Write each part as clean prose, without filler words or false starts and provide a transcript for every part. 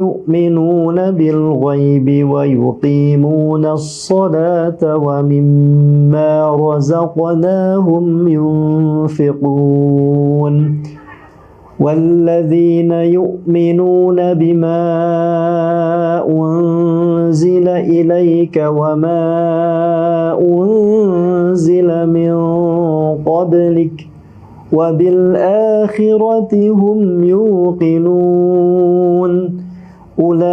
يؤمنون بالغيب ويقيمون الصلاة ومما رزقناهم ينفقون والذين يؤمنون بما أنزل إليك وما أنزل من قبلك وبالآخرة هم يوقنون أولئك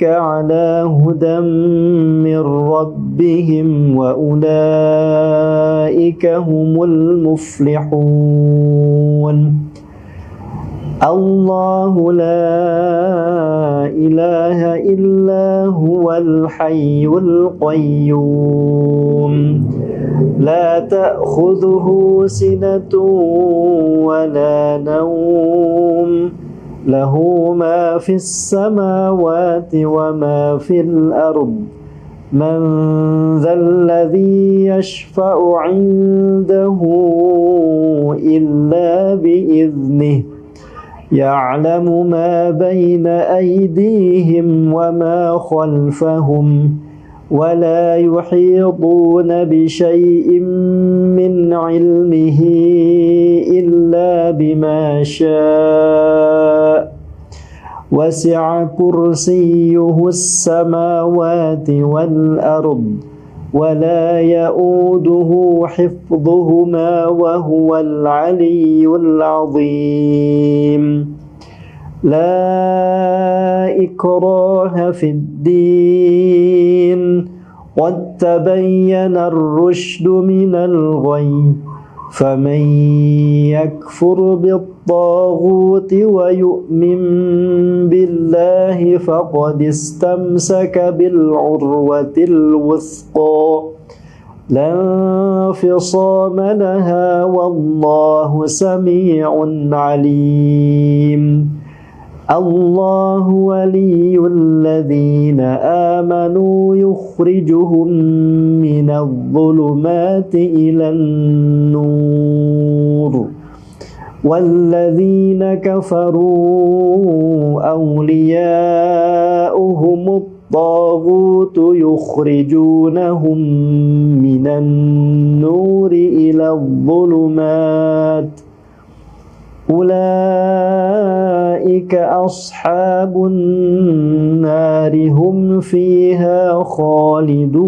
على هدى من ربهم وأولئك هم المفلحون الله لا إله إلا هو الحي القيوم لا تأخذه سنة ولا نوم له ما في السماوات وما في الأرض من ذا الذي يشفع عنده إلا بإذنه يعلم ما بين أيديهم وما خلفهم ولا يحيطون بشيء من علمه إلا بما شاء وسع كرسيه السماوات والأرض ولا يؤوده حفظهما وهو العلي العظيم لا إكراه في الدين قد تبين الرشد من الغي فمن يكفر بالطاغوت ويؤمن بالله فقد استمسك بالعروة الوثقى لا انفصام لها والله سميع عليم الله ولي الذين آمنوا يخرجهم من الظلمات إلى النور والذين كفروا أولياؤهم الطاغوت يخرجونهم من النور إلى الظلمات أولئك أصحاب النار هم فيها خالدون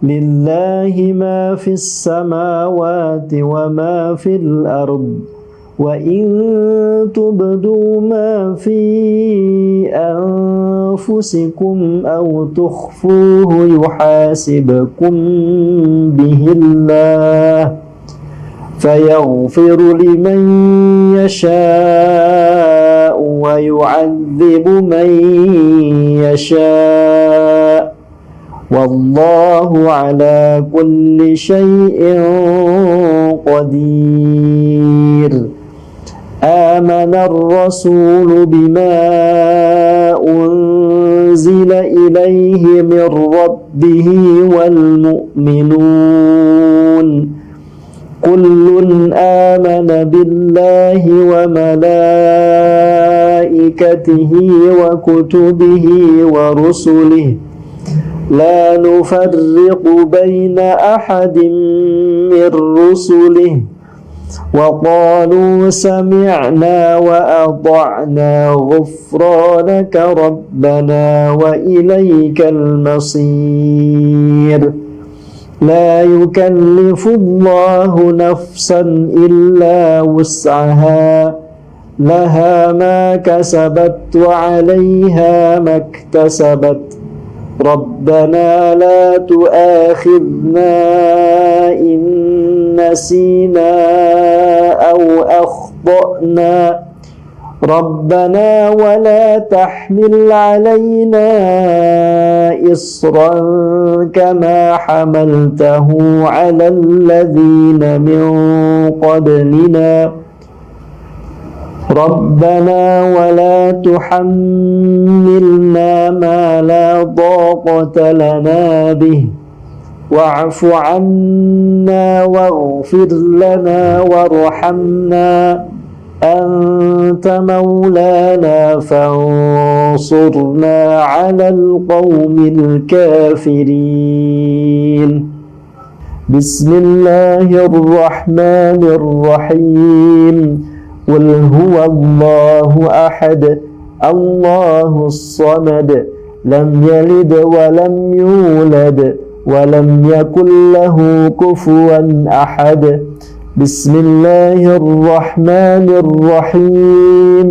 لله ما في السماوات وما في الأرض وإن تبدوا ما في أنفسكم أو تخفوه يحاسبكم به الله فيغفر لمن يشاء ويعذب من يشاء والله على كل شيء قدير آمن الرسول بما أنزل إليه من ربه والمؤمنون كل آمن بالله وملائكته وكتبه ورسله لا نفرق بين أحد من رسله وقالوا سمعنا وأطعنا غفرانك ربنا وإليك المصير لا يكلف الله نفسا إلا وسعها لها ما كسبت وعليها ما اكتسبت ربنا لا تؤاخذنا إن نسينا أو أخطأنا ربنا ولا تحمل علينا إصرا كما حملته على الذين من قبلنا ربنا ولا تحملنا ما لا طاقة لنا به واعف عنا واغفر لنا وارحمنا أنت مولانا فانصرنا على القوم الكافرين. بسم الله الرحمن الرحيم. قل هو الله أحد الله الصمد لم يلد ولم يولد ولم يكن له كفوا أحد. بسم الله الرحمن الرحيم.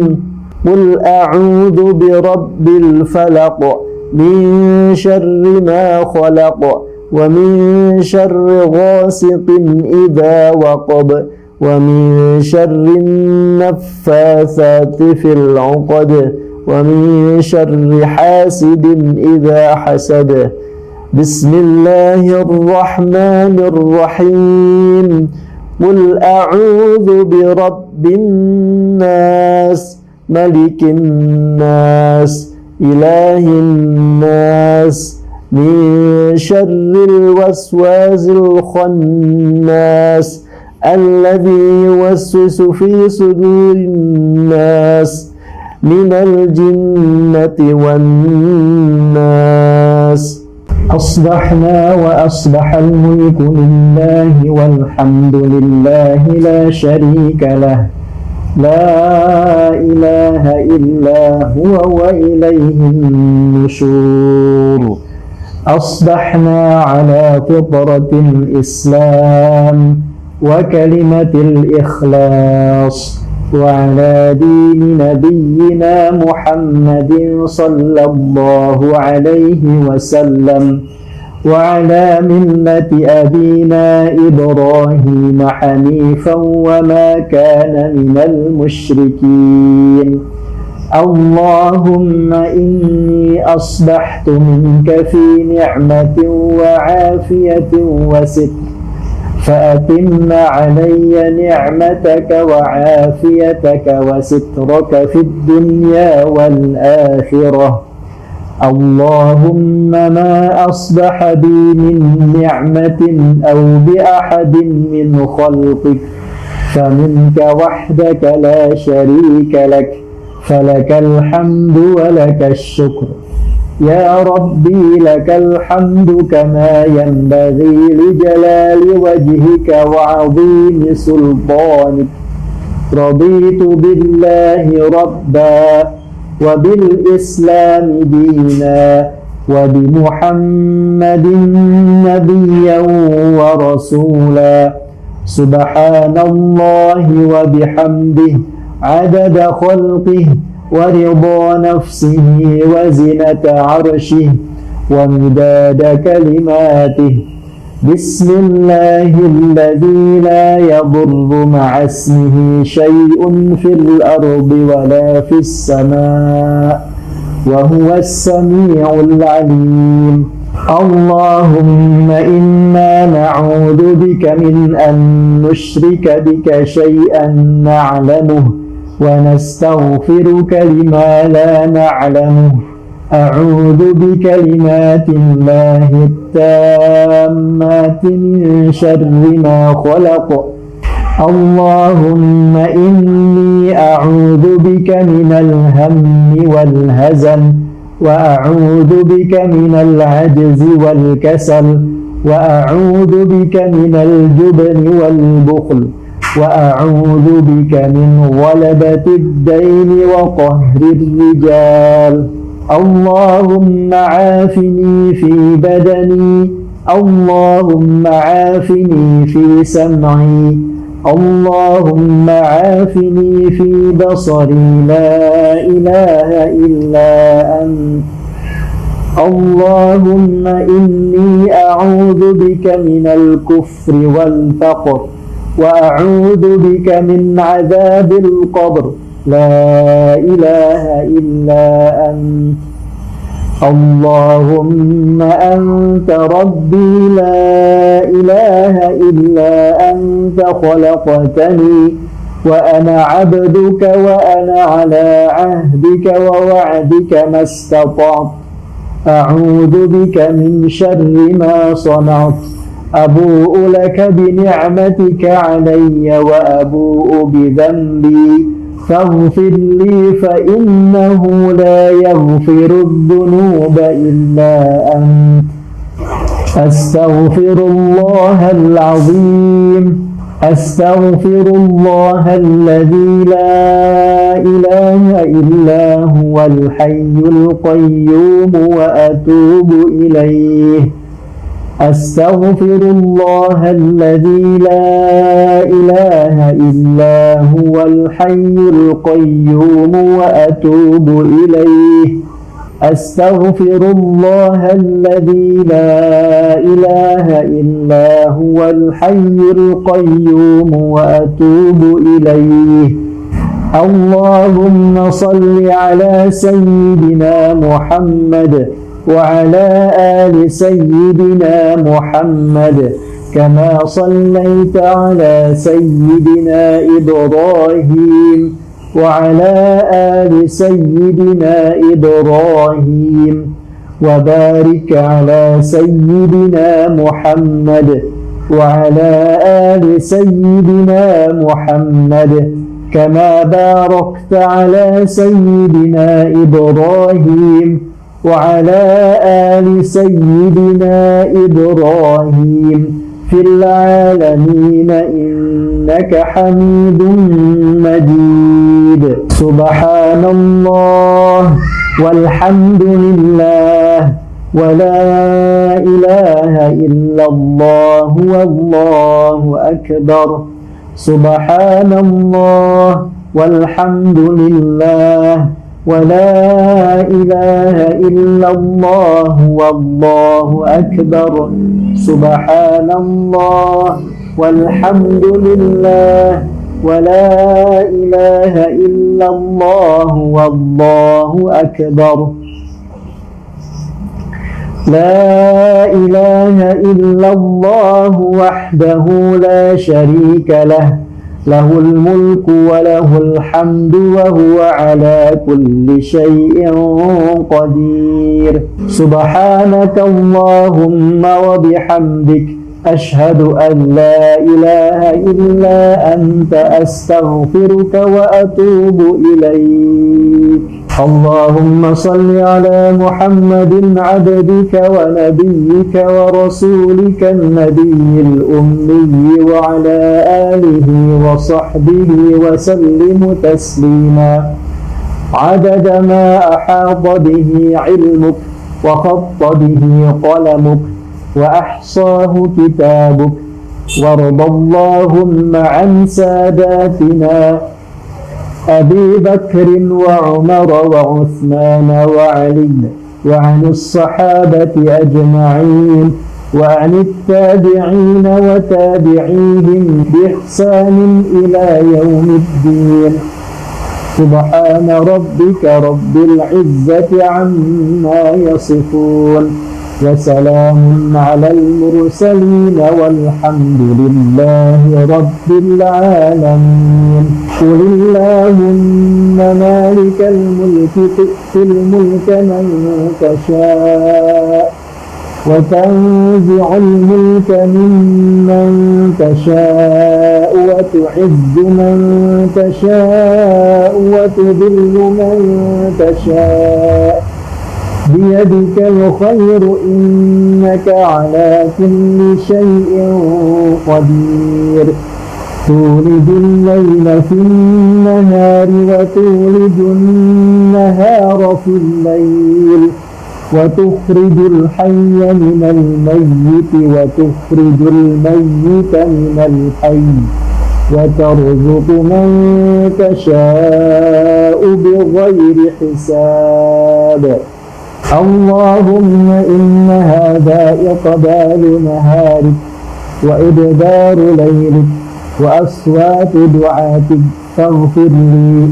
قل أعوذ برب الفلق من شر ما خلق ومن شر غاسق إذا وقب ومن شر النفاثات في العقد ومن شر حاسد إذا حسد. بسم الله الرحمن الرحيم. قل أعوذ برب الناس ملك الناس إله الناس من شر الوسواس الخناس الذي يوسوس في صدور الناس من الجنة والناس. أصبحنا وأصبح الملك لله والحمد لله لا شريك له لا إله إلا هو وإليه النشور. أصبحنا على فطرة الإسلام وكلمة الإخلاص وعلى دين نبينا محمد صلى الله عليه وسلم وعلى ملة أبينا إبراهيم حنيفا وما كان من المشركين. اللهم إني أصبحت منك في نعمة وعافية وستر فأتم علي نعمتك وعافيتك وسترك في الدنيا والآخرة. اللهم ما أصبح بي من نعمة أو بأحد من خلقك فمنك وحدك لا شريك لك فلك الحمد ولك الشكر. يا ربي لك الحمد كما ينبغي لجلال وجهك وعظيم سلطانك. رضيت بالله ربا وبالإسلام دينا وبمحمد نبيا ورسولا. سبحان الله وبحمده عدد خلقه ورضا نفسه وزنة عرشه ومداد كلماته. بسم الله الذي لا يضر مع اسمه شيء في الأرض ولا في السماء وهو السميع العليم. اللهم إنا نعوذ بك من أن نشرك بك شيئا نعلمه ونستغفرك لما لا نعلمه. أعوذ بكلمات الله التامات من شر ما خلق. اللهم إني أعوذ بك من الهم والهزن وأعوذ بك من العجز والكسل وأعوذ بك من الجبن والبخل وأعوذ بك من غلبة الدين وقهر الرجال. اللهم عافني في بدني. اللهم عافني في سمعي. اللهم عافني في بصري. لا إله إلا أنت. اللهم إني أعوذ بك من الكفر والفقر وأعوذ بك من عذاب القبر. لا إله إلا أنت. اللهم أنت ربي لا إله إلا أنت خلقتني وأنا عبدك وأنا على عهدك ووعدك ما استطعت. أعوذ بك من شر ما صنعت. أبوء لك بنعمتك علي وأبوء بذنبي فاغفر لي فإنه لا يغفر الذنوب إلا أنت. أستغفر الله العظيم، أستغفر الله الذي لا إله إلا هو الحي القيوم وأتوب إليه. أستغفر الله الذي لا إله إلا هو الحي القيوم وأتوب إليه. أستغفر الله الذي لا إله إلا هو الحي القيوم وأتوب إليه. اللهم صل على سيدنا محمد وعلى آل سيدنا محمد كما صليت على سيدنا إبراهيم وعلى آل سيدنا إبراهيم، وبارك على سيدنا محمد وعلى آل سيدنا محمد كما باركت على سيدنا إبراهيم وعلى آل سيدنا إبراهيم في العالمين إنك حميد مجيد. سبحان الله والحمد لله ولا إله إلا الله والله أكبر. سبحان الله والحمد لله ولا إله إلا الله والله أكبر. سبحان الله والحمد لله ولا إله إلا الله والله أكبر. لا إله إلا الله وحده لا شريك له، له الملك وله الحمد وهو على كل شيء قدير. سبحانك اللهم وبحمدك أشهد أن لا إله إلا أنت أستغفرك وأتوب إليك. اللهم صل على محمد عبدك ونبيك ورسولك النبي الأمي وعلى آله وصحبه وسلم تسليما عدد ما أحاط به علمك وخط به قلمك وأحصاه كتابك. وارض اللهم عن ساداتنا أبي بكر وعمر وعثمان وعلي وعن الصحابة أجمعين وعن التابعين وتابعيهم بإحسان إلى يوم الدين. سبحان ربك رب العزة عما يصفون وسلام على المرسلين والحمد لله رب العالمين. قل اللهم مالك الملك تؤتي الملك من تشاء وتنزع الملك ممن تشاء وتعز من تشاء وتذل من تشاء بيدك الخير إنك على كل شيء قدير. تولج الليل في النهار وتولج النهار في الليل وتخرج الحي من الميت وتخرج الميت من الحي وترزق من تشاء بغير حساب. اللهم إن هذا إقبال نهارك وإدبار ليلك وأصوات دعاتك فاغفر لي.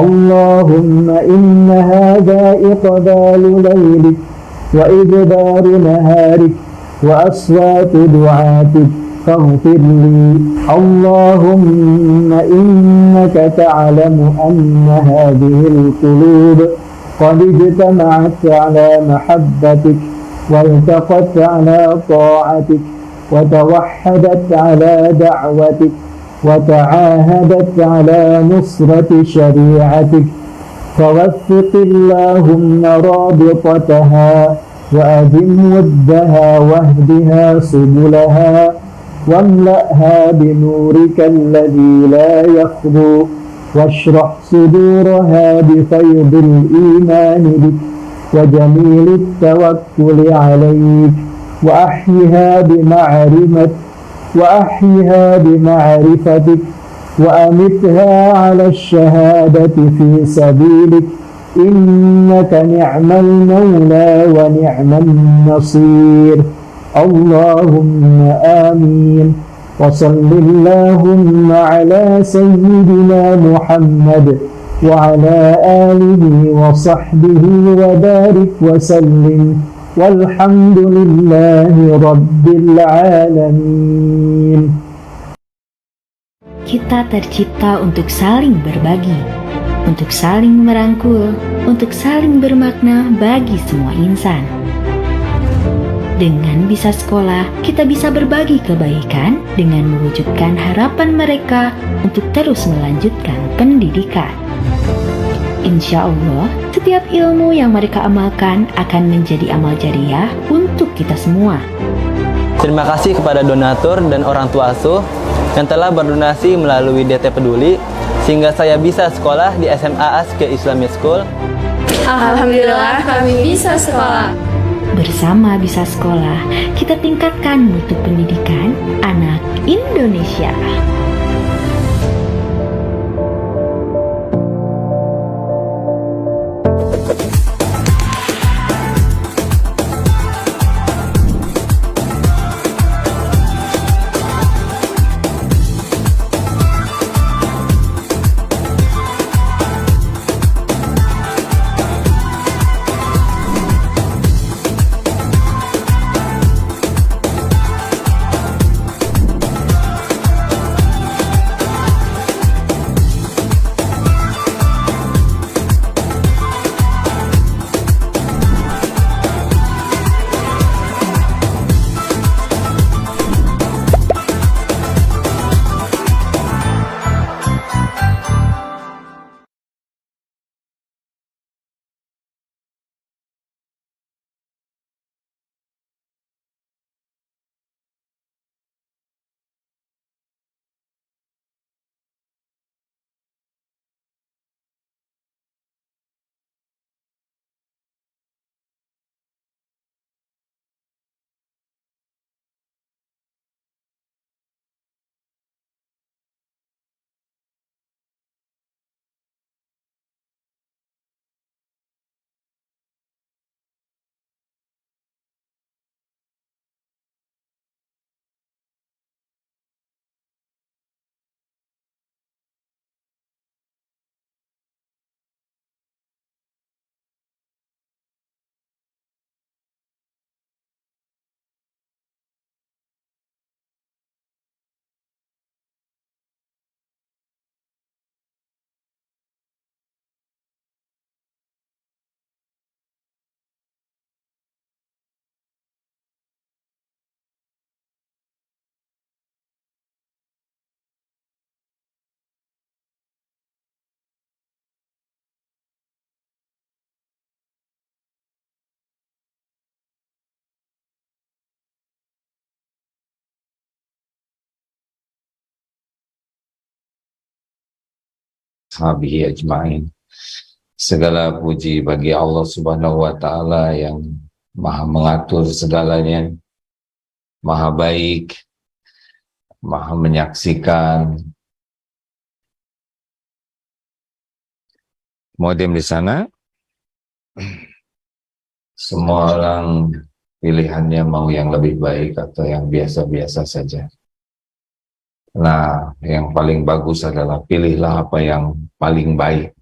اللهم إن هذا إقبال ليلك وإدبار نهارك وأصوات دعاتك فاغفر لي. اللهم إنك تعلم أن هذه القلوب قد اجتمعت على محبتك والتقت على طاعتك وتوحدت على دعوتك، وتعاهدت على نصرة شريعتك، فوفق اللهم رابطتها وأدم ودها واهدها سبلها واملأها بنورك الذي لا يخبو، واشرح صدورها بفيض الإيمان بك وجميل التوكل عليك، وأحيها بمعرفتك وأمتها على الشهادة في سبيلك، إنك نعم المولى ونعم النصير. اللهم آمين. وصل اللهم على سيدنا محمد وعلى آله وصحبه وبارك وسلم، والحمد لله رب العالمين. Kita tercipta untuk saling berbagi, untuk saling merangkul, untuk saling bermakna bagi semua insan. Dengan bisa sekolah, kita bisa berbagi kebaikan dengan mewujudkan harapan mereka untuk terus melanjutkan pendidikan. Insya Allah, setiap ilmu yang mereka amalkan akan menjadi amal jariah untuk kita semua. Terima kasih kepada donatur dan orang tua asuh yang telah berdonasi melalui DT Peduli sehingga saya bisa sekolah di SMA Aske Islamic School. Alhamdulillah kami bisa sekolah. Bersama Bisa Sekolah, kita tingkatkan mutu pendidikan anak Indonesia. Sahabihi ajma'in. Segala puji bagi Allah Subhanahu wa Ta'ala yang Maha mengatur segalanya, Maha baik, Maha menyaksikan. Modem di sana, semua orang pilihannya mau yang lebih baik atau yang biasa-biasa saja. Nah, yang paling bagus adalah pilihlah apa yang paling baik.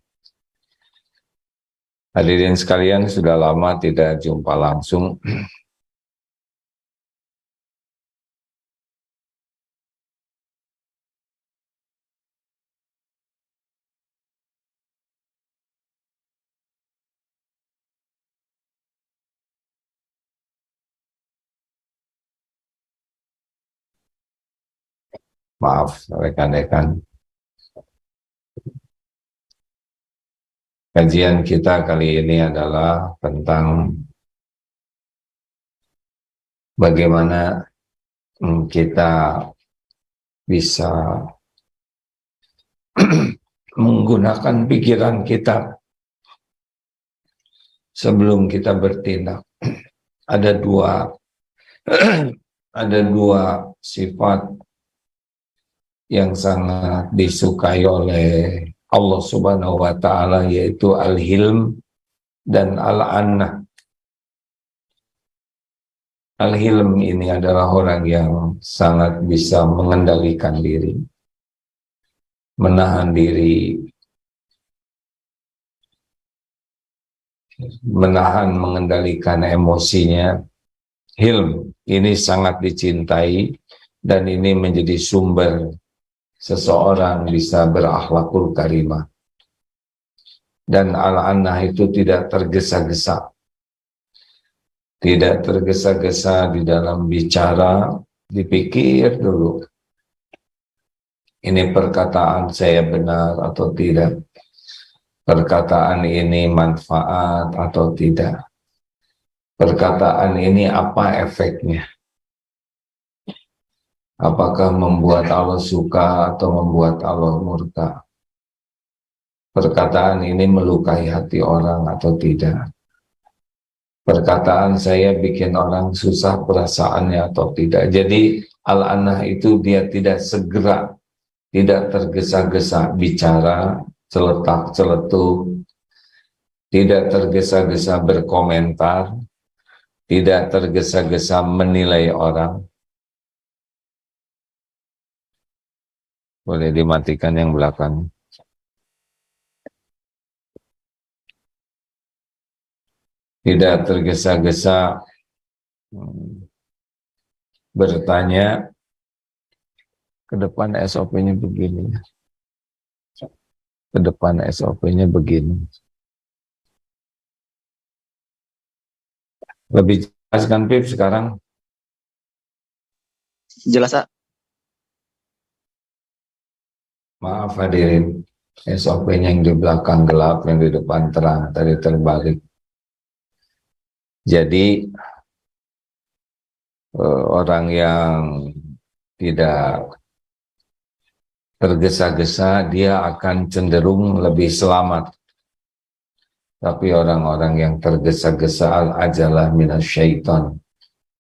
Hadirin sekalian, sudah lama tidak jumpa langsung. Maaf rekan-rekan. Kajian kita kali ini adalah tentang bagaimana kita bisa menggunakan pikiran kita sebelum kita bertindak. Ada dua sifat yang sangat disukai oleh Allah Subhanahu wa Ta'ala, yaitu al-hilm dan al-annah. Al-hilm ini adalah orang yang sangat bisa mengendalikan diri, menahan diri, mengendalikan emosinya. Hilm ini sangat dicintai dan ini menjadi sumber seseorang bisa berakhlakul karimah. Dan al-annah itu tidak tergesa-gesa. Tidak tergesa-gesa di dalam bicara, dipikir dulu. Ini perkataan saya benar atau tidak? Perkataan ini manfaat atau tidak? Perkataan ini apa efeknya? Apakah membuat Allah suka atau membuat Allah murka? Perkataan ini melukai hati orang atau tidak? Perkataan saya bikin orang susah perasaannya atau tidak? Jadi al-annah itu dia tidak segera, tidak tergesa-gesa bicara, celetak-celetuk, tidak tergesa-gesa berkomentar, tidak tergesa-gesa menilai orang. Boleh dimatikan yang belakang. Tidak tergesa-gesa bertanya, ke depan SOP-nya begini. Ke depan SOP-nya begini. Lebih jelas kan Pip sekarang? Jelas, Kak? Maaf hadirin, SOP-nya yang di belakang gelap, yang di depan terang, tadi terbalik. Jadi orang yang tidak tergesa-gesa dia akan cenderung lebih selamat. Tapi orang-orang yang tergesa-gesa al-ajalah minasyaiton.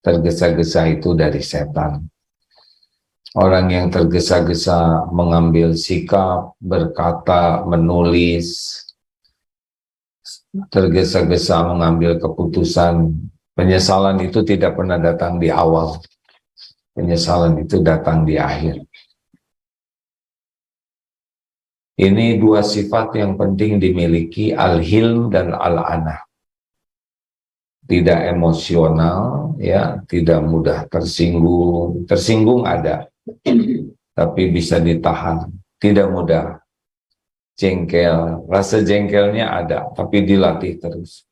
Tergesa-gesa itu dari setan. Orang yang tergesa-gesa mengambil sikap, berkata, menulis, tergesa-gesa mengambil keputusan, penyesalan itu tidak pernah datang di awal. Penyesalan itu datang di akhir. Ini dua sifat yang penting dimiliki, al-hilm dan al-anah. Tidak emosional, ya, tidak mudah tersinggung. Tersinggung ada, tapi bisa ditahan. Tidak mudah jengkel, rasa jengkelnya ada, tapi dilatih terus.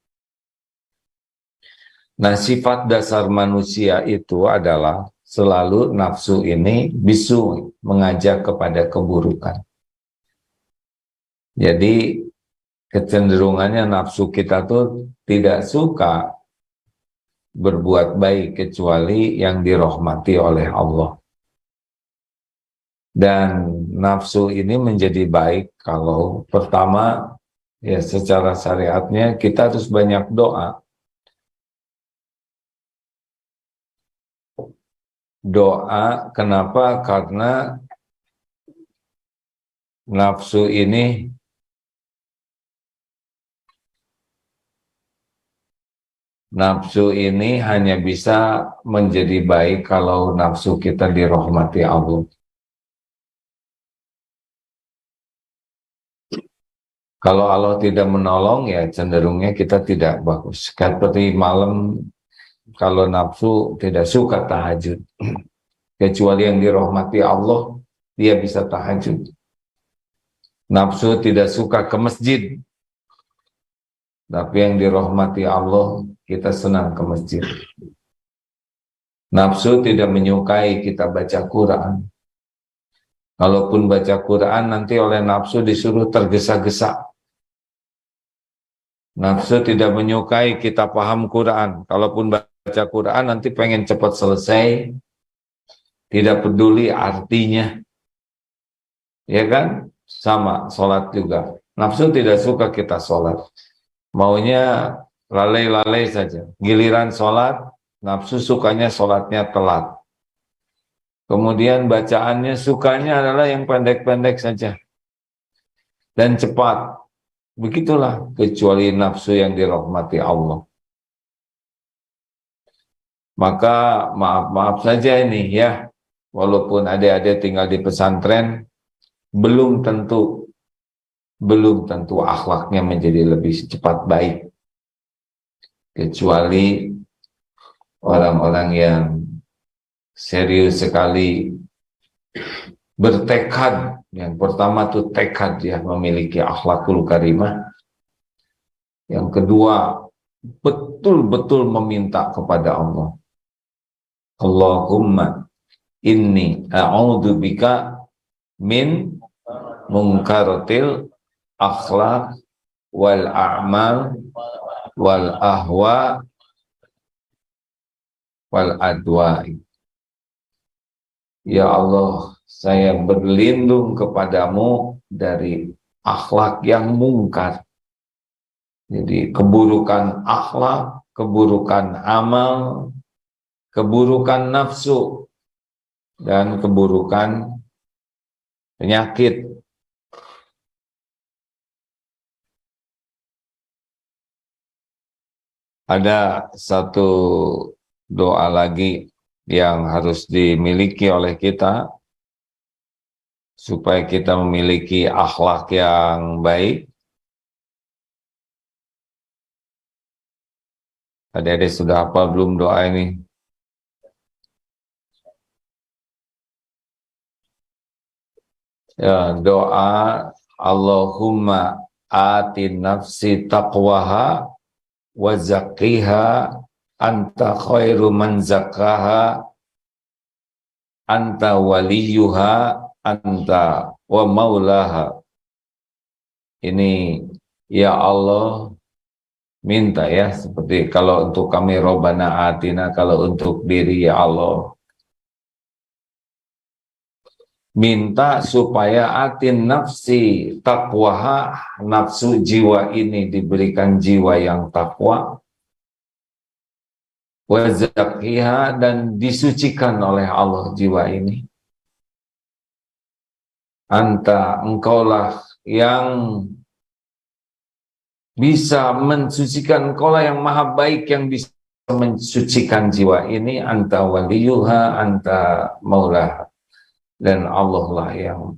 Nah, sifat dasar manusia itu adalah selalu nafsu ini bisu, mengajak kepada keburukan. Jadi kecenderungannya nafsu kita tuh tidak suka berbuat baik kecuali yang dirahmati oleh Allah. Dan nafsu ini menjadi baik kalau pertama, ya secara syariatnya kita harus banyak doa. Doa, kenapa? Karena nafsu ini hanya bisa menjadi baik kalau nafsu kita dirahmati Allah. Kalau Allah tidak menolong, ya cenderungnya kita tidak bagus. Seperti malam, kalau nafsu tidak suka tahajud. Kecuali yang dirahmati Allah, dia bisa tahajud. Nafsu tidak suka ke masjid. Tapi yang dirahmati Allah, kita senang ke masjid. Nafsu tidak menyukai kita baca Quran. Kalaupun baca Quran nanti oleh nafsu disuruh tergesa-gesa. Nafsu tidak menyukai kita paham Quran. Kalaupun baca Quran nanti pengen cepat selesai, tidak peduli artinya. Ya kan? Sama, sholat juga. Nafsu tidak suka kita sholat. Maunya lalai-lalai saja. Giliran sholat, nafsu sukanya sholatnya telat. Kemudian bacaannya sukanya adalah yang pendek-pendek saja. Dan cepat. Begitulah kecuali nafsu yang dirahmati Allah. Maka maaf-maaf saja ini ya. Walaupun adik-adik tinggal di pesantren, belum tentu akhlaknya menjadi lebih cepat baik. Kecuali orang-orang yang serius sekali bertekad. Yang pertama tuh tekad dia memiliki akhlakul karimah. Yang kedua betul-betul meminta kepada Allah. Allahumma inni a'udzubika min munkaratil akhlak wal a'mal wal ahwa wal adwa'i. Ya Allah, saya berlindung kepadamu dari akhlak yang mungkar. Jadi keburukan akhlak, keburukan amal, keburukan nafsu, dan keburukan penyakit. Ada satu doa lagi yang harus dimiliki oleh kita supaya kita memiliki akhlak yang baik. Adik-adik sudah hafal belum doa ini? Ya, doa Allahumma ati nafsi taqwaha wa zakkiha anta khairu man zakkaha anta waliyuha anta wa maulaha. Ini ya Allah minta ya, seperti kalau untuk kami Robbana atina, kalau untuk diri ya Allah minta supaya atin nafsi taqwaha, nafsu jiwa ini diberikan jiwa yang takwa, wa zakkiha, dan disucikan oleh Allah jiwa ini. Anta, engkaulah yang bisa mensucikan, engkaulah yang maha baik yang bisa mensucikan jiwa ini. Anta waliyuha, anta maulaha. Dan Allah lah yang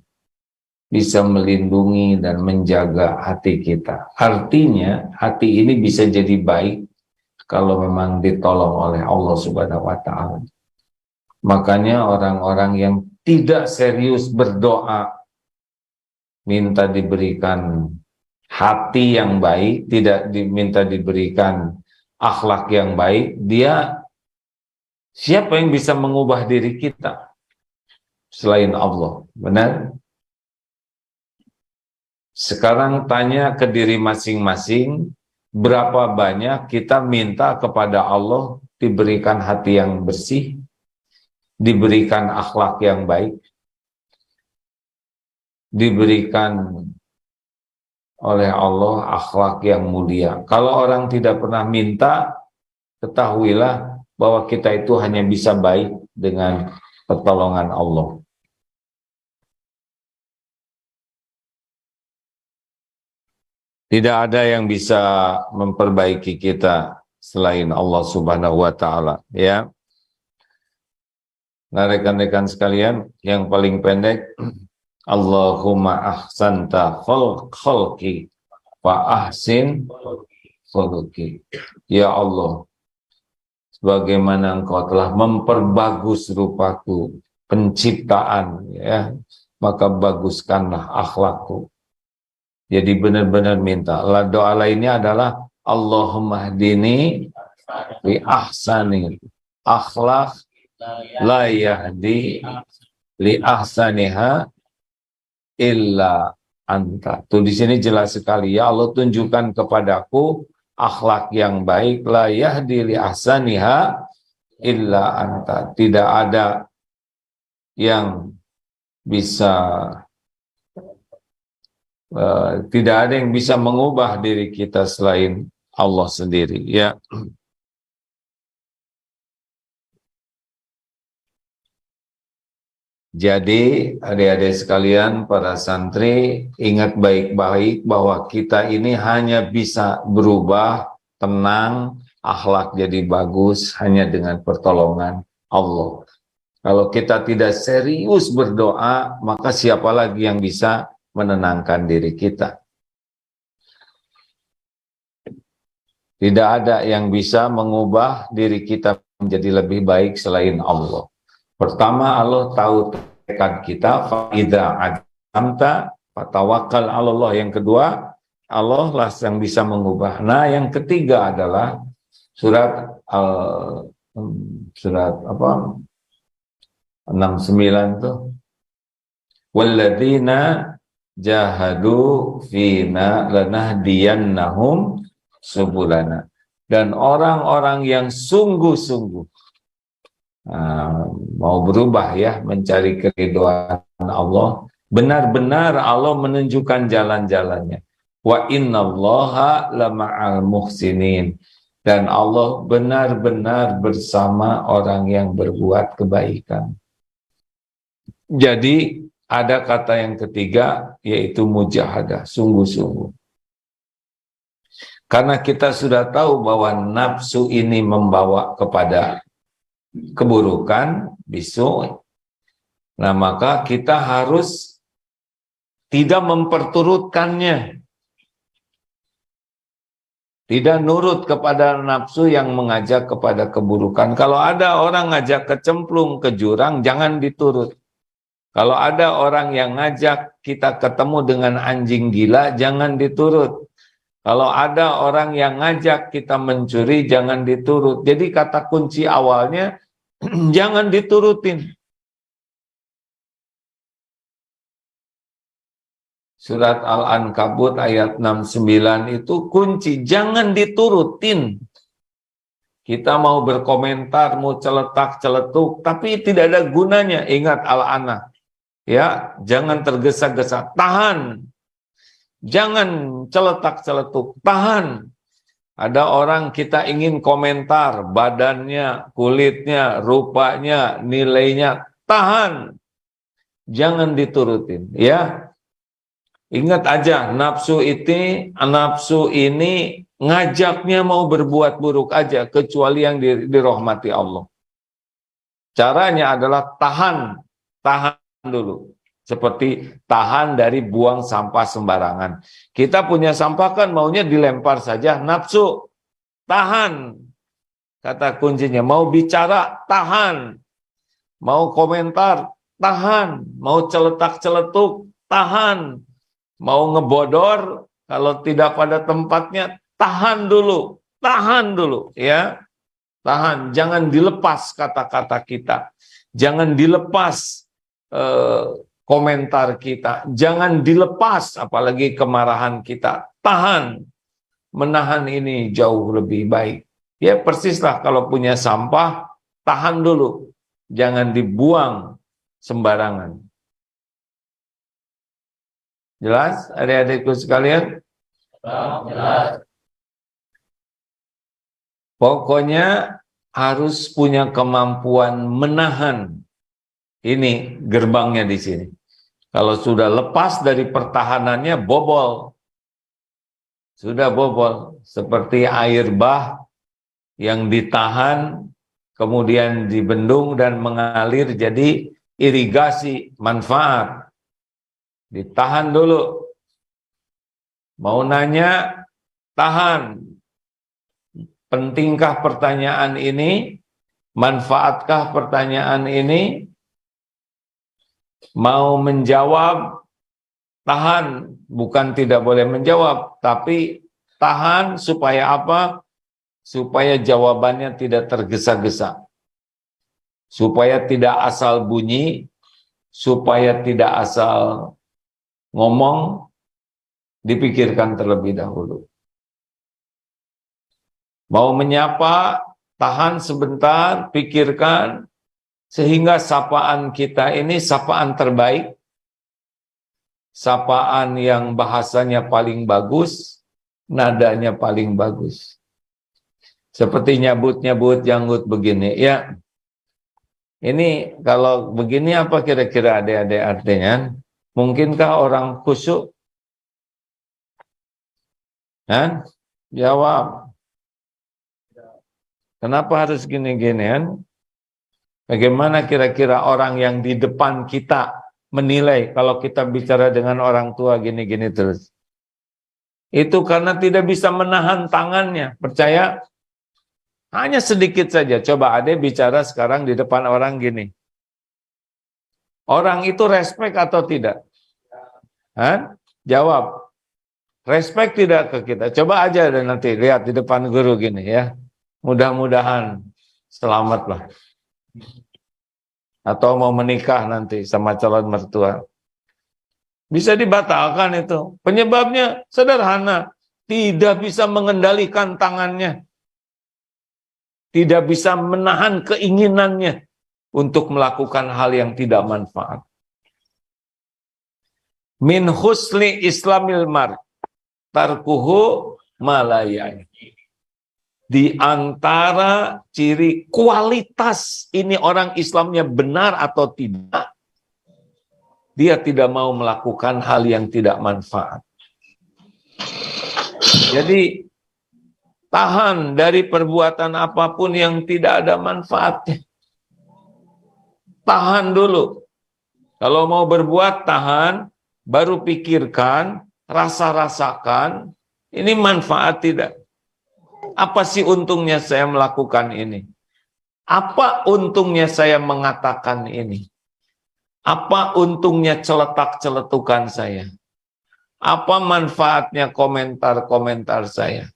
bisa melindungi dan menjaga hati kita. Artinya hati ini bisa jadi baik kalau memang ditolong oleh Allah Subhanahu wa Ta'ala. Makanya orang-orang yang tidak serius berdoa minta diberikan hati yang baik, tidak diminta diberikan akhlak yang baik, dia siapa yang bisa mengubah diri kita selain Allah? Benar? Sekarang tanya ke diri masing-masing, berapa banyak kita minta kepada Allah diberikan hati yang bersih, diberikan akhlak yang baik, diberikan oleh Allah akhlak yang mulia. Kalau orang tidak pernah minta, ketahuilah bahwa kita itu hanya bisa baik dengan pertolongan Allah. Tidak ada yang bisa memperbaiki kita selain Allah Subhanahu wa Ta'ala, ya. Nah, rekan-rekan sekalian, yang paling pendek, Allahumma ahsanta khalqi fa ahsin khuluqi. Ya Allah, sebagaimana Engkau telah memperbagus rupaku, penciptaan, ya, maka baguskanlah akhlakku. Jadi benar-benar minta. Doa lainnya adalah Allahumma hdini bi ahsani akhlak la yahdi li ahsaniha illa anta. Tuh di sini jelas sekali, ya Allah tunjukkan kepadaku akhlak yang baik, la yahdi li ahsaniha illa anta. Tidak ada yang bisa tidak ada yang bisa mengubah diri kita selain Allah sendiri, ya. Jadi adik-adik sekalian, para santri, ingat baik-baik bahwa kita ini hanya bisa berubah, tenang, akhlak jadi bagus hanya dengan pertolongan Allah. Kalau kita tidak serius berdoa, maka siapa lagi yang bisa menenangkan diri kita? Tidak ada yang bisa mengubah diri kita menjadi lebih baik selain Allah. Pertama, Allah tahu tekad kita, fa'idha adamta fatawakkal 'alallah. Yang kedua, Allah lah yang bisa mengubah. Nah, yang ketiga adalah surat 69 tuh. Walladzina jahadu fina lanahdiyannahum subulana. Dan orang-orang yang sungguh-sungguh mau berubah, ya, mencari keridhaan Allah, benar-benar Allah menunjukkan jalan-jalannya. Wa innallaha lama'al muhsinin. Dan Allah benar-benar bersama orang yang berbuat kebaikan. Jadi ada kata yang ketiga, yaitu mujahadah, sungguh-sungguh. Karena kita sudah tahu bahwa nafsu ini membawa kepada keburukan, bisu. Nah, maka kita harus tidak memperturutkannya. Tidak nurut kepada nafsu yang mengajak kepada keburukan. Kalau ada orang ngajak kecemplung ke jurang, jangan diturut. Kalau ada orang yang ngajak kita ketemu dengan anjing gila, jangan diturut. Kalau ada orang yang ngajak kita mencuri, jangan diturut. Jadi kata kunci awalnya, jangan diturutin. Surat Al-Ankabut ayat 69 itu kunci, jangan diturutin. Kita mau berkomentar, mau celetak-celetuk, tapi tidak ada gunanya. Ingat Al-Ana. Ya, jangan tergesa-gesa, tahan. Jangan celetak-celetuk, tahan. Ada orang kita ingin komentar, badannya, kulitnya, rupanya, nilainya, tahan. Jangan diturutin, ya. Ingat aja, nafsu ini ngajaknya mau berbuat buruk aja, kecuali yang dirahmati Allah. Caranya adalah tahan dulu. Seperti tahan dari buang sampah sembarangan. Kita punya sampah kan maunya dilempar saja, nafsu. Tahan. Kata kuncinya, mau bicara, tahan. Mau komentar, tahan. Mau celetak-celetuk, tahan. Mau ngebodor, kalau tidak pada tempatnya, tahan dulu. Tahan dulu, ya. Tahan, jangan dilepas kata-kata kita. Jangan dilepas komentar kita, jangan dilepas apalagi kemarahan kita. Tahan, menahan ini jauh lebih baik. Ya persislah kalau punya sampah, tahan dulu, jangan dibuang sembarangan. Jelas adik-adikku sekalian? Jelas. Pokoknya harus punya kemampuan menahan. Ini gerbangnya di sini. Kalau sudah lepas dari pertahanannya, bobol. Sudah bobol. Seperti air bah yang ditahan, kemudian dibendung dan mengalir jadi irigasi, manfaat. Ditahan dulu. Mau nanya, tahan. Pentingkah pertanyaan ini? Manfaatkah pertanyaan ini? Mau menjawab, tahan, bukan tidak boleh menjawab, tapi tahan supaya apa? Supaya jawabannya tidak tergesa-gesa, supaya tidak asal bunyi, supaya tidak asal ngomong dipikirkan terlebih dahulu. Mau menyapa, tahan sebentar, pikirkan, sehingga sapaan kita ini sapaan terbaik, sapaan yang bahasanya paling bagus, nadanya paling bagus. Seperti nyabut-nyabut janggut begini, ya. Ini kalau begini apa kira-kira adik-adik artinya? Mungkinkah orang khusyuk? Hah? Jawab. Kenapa harus gini-ginian? Bagaimana kira-kira orang yang di depan kita menilai kalau kita bicara dengan orang tua gini-gini terus? Itu karena tidak bisa menahan tangannya. Percaya? Hanya sedikit saja. Coba adek bicara sekarang di depan orang gini. Orang itu respect atau tidak? Hah? Jawab. Respect tidak ke kita? Coba aja dan nanti lihat di depan guru gini ya. Mudah-mudahan selamatlah. Atau mau menikah nanti sama calon mertua. Bisa dibatalkan itu. Penyebabnya sederhana. Tidak bisa mengendalikan tangannya. Tidak bisa menahan keinginannya untuk melakukan hal yang tidak manfaat. Min husni islamil mar tarkuhu malayai. Di antara ciri kualitas ini orang Islamnya benar atau tidak, dia tidak mau melakukan hal yang tidak manfaat. Jadi tahan dari perbuatan apapun yang tidak ada manfaatnya. Tahan dulu. Kalau mau berbuat, tahan. Baru pikirkan, rasa-rasakan. Ini manfaat tidak? Apa sih untungnya saya melakukan ini? Apa untungnya saya mengatakan ini? Apa untungnya celetak-celetukan saya? Apa manfaatnya komentar-komentar saya?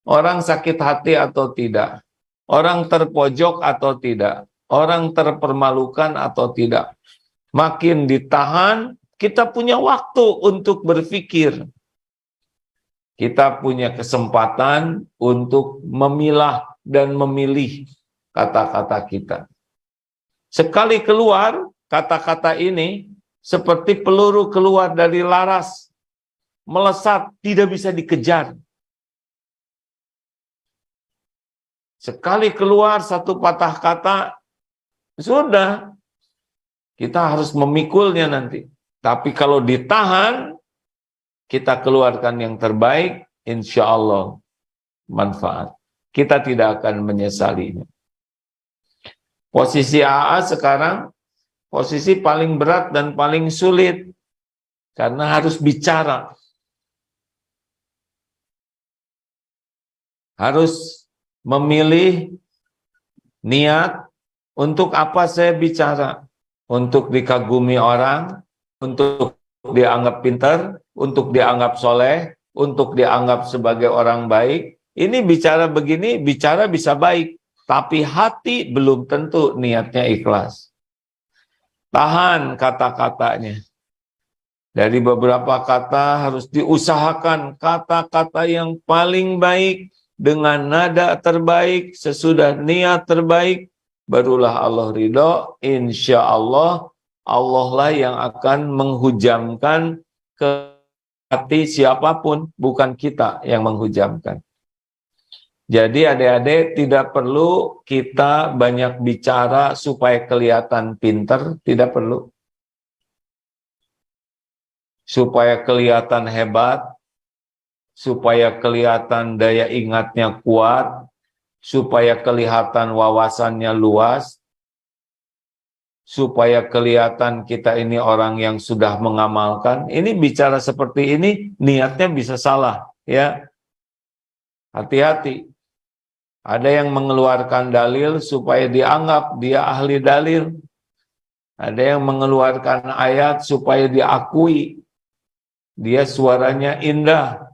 Orang sakit hati atau tidak? Orang terpojok atau tidak? Orang terpermalukan atau tidak? Makin ditahan, kita punya waktu untuk berpikir. Kita punya kesempatan untuk memilah dan memilih kata-kata kita. Sekali keluar, kata-kata ini seperti peluru keluar dari laras. Melesat, tidak bisa dikejar. Sekali keluar satu patah kata, sudah. Kita harus memikulnya nanti. Tapi kalau ditahan, kita keluarkan yang terbaik, insya Allah manfaat. Kita tidak akan menyesalinya. Posisi AA sekarang, posisi paling berat dan paling sulit. Karena harus bicara. Harus memilih niat untuk apa saya bicara. Untuk dikagumi orang, untuk dianggap pintar, untuk dianggap soleh, untuk dianggap sebagai orang baik. Ini bicara begini, bicara bisa baik. Tapi hati belum tentu niatnya ikhlas. Tahan kata-katanya. Dari beberapa kata harus diusahakan kata-kata yang paling baik, dengan nada terbaik, sesudah niat terbaik, barulah Allah ridho. Insya Allah, Allah lah yang akan menghujamkan ke hati siapapun, bukan kita yang menghujamkan. Jadi adik-adik tidak perlu kita banyak bicara supaya kelihatan pinter, tidak perlu. Supaya kelihatan hebat, supaya kelihatan daya ingatnya kuat, supaya kelihatan wawasannya luas, supaya kelihatan kita ini orang yang sudah mengamalkan. Ini bicara seperti ini, niatnya bisa salah, ya. Hati-hati. Ada yang mengeluarkan dalil supaya dianggap dia ahli dalil. Ada yang mengeluarkan ayat supaya diakui dia suaranya indah.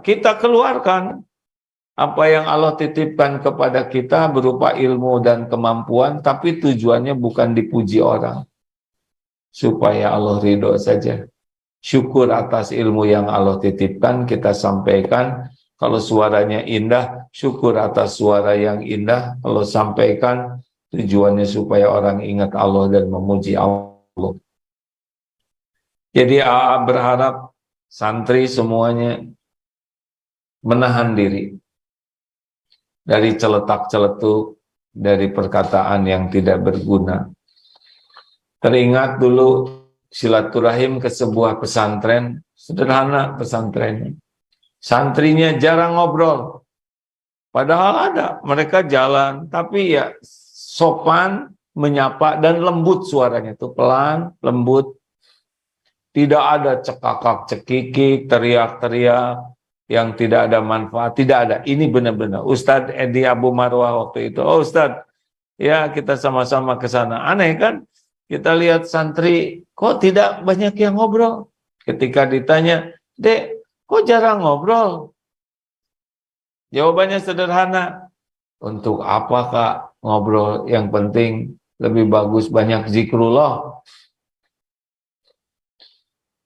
Kita keluarkan apa yang Allah titipkan kepada kita berupa ilmu dan kemampuan, tapi tujuannya bukan dipuji orang, supaya Allah ridho saja. syukur atas ilmu yang Allah titipkan, kita sampaikan. Kalau suaranya indah, syukur atas suara yang indah Allah sampaikan. Tujuannya supaya orang ingat Allah dan memuji Allah. Jadi AA berharap santri semuanya menahan diri dari celetak-celetuk, dari perkataan yang tidak berguna. Teringat dulu silaturahim ke sebuah pesantren, sederhana pesantrennya. Santrinya jarang ngobrol. Padahal ada, mereka jalan, tapi ya sopan, menyapa, dan lembut suaranya itu, pelan, lembut. Tidak ada cekakak-cekikik, teriak-teriak, yang tidak ada manfaat, tidak ada. Ini benar-benar. Ustadz Edi Abu Marwah waktu itu, oh Ustadz, ya kita sama-sama ke sana. Aneh kan? Kita lihat santri, kok tidak banyak yang ngobrol? Ketika ditanya, Dek, kok jarang ngobrol? Jawabannya sederhana. Untuk apa Kak ngobrol? Yang penting lebih bagus banyak zikrullah.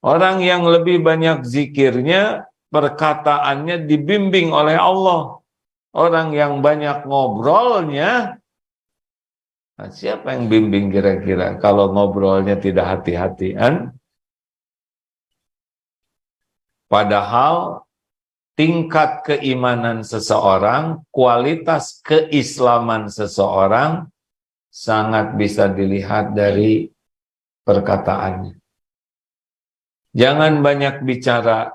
Orang yang lebih banyak zikirnya, perkataannya dibimbing oleh Allah. Orang yang banyak ngobrolnya, nah, siapa yang bimbing kira-kira kalau ngobrolnya tidak hati-hatian? Padahal tingkat keimanan seseorang, kualitas keislaman seseorang sangat bisa dilihat dari perkataannya. Jangan banyak bicara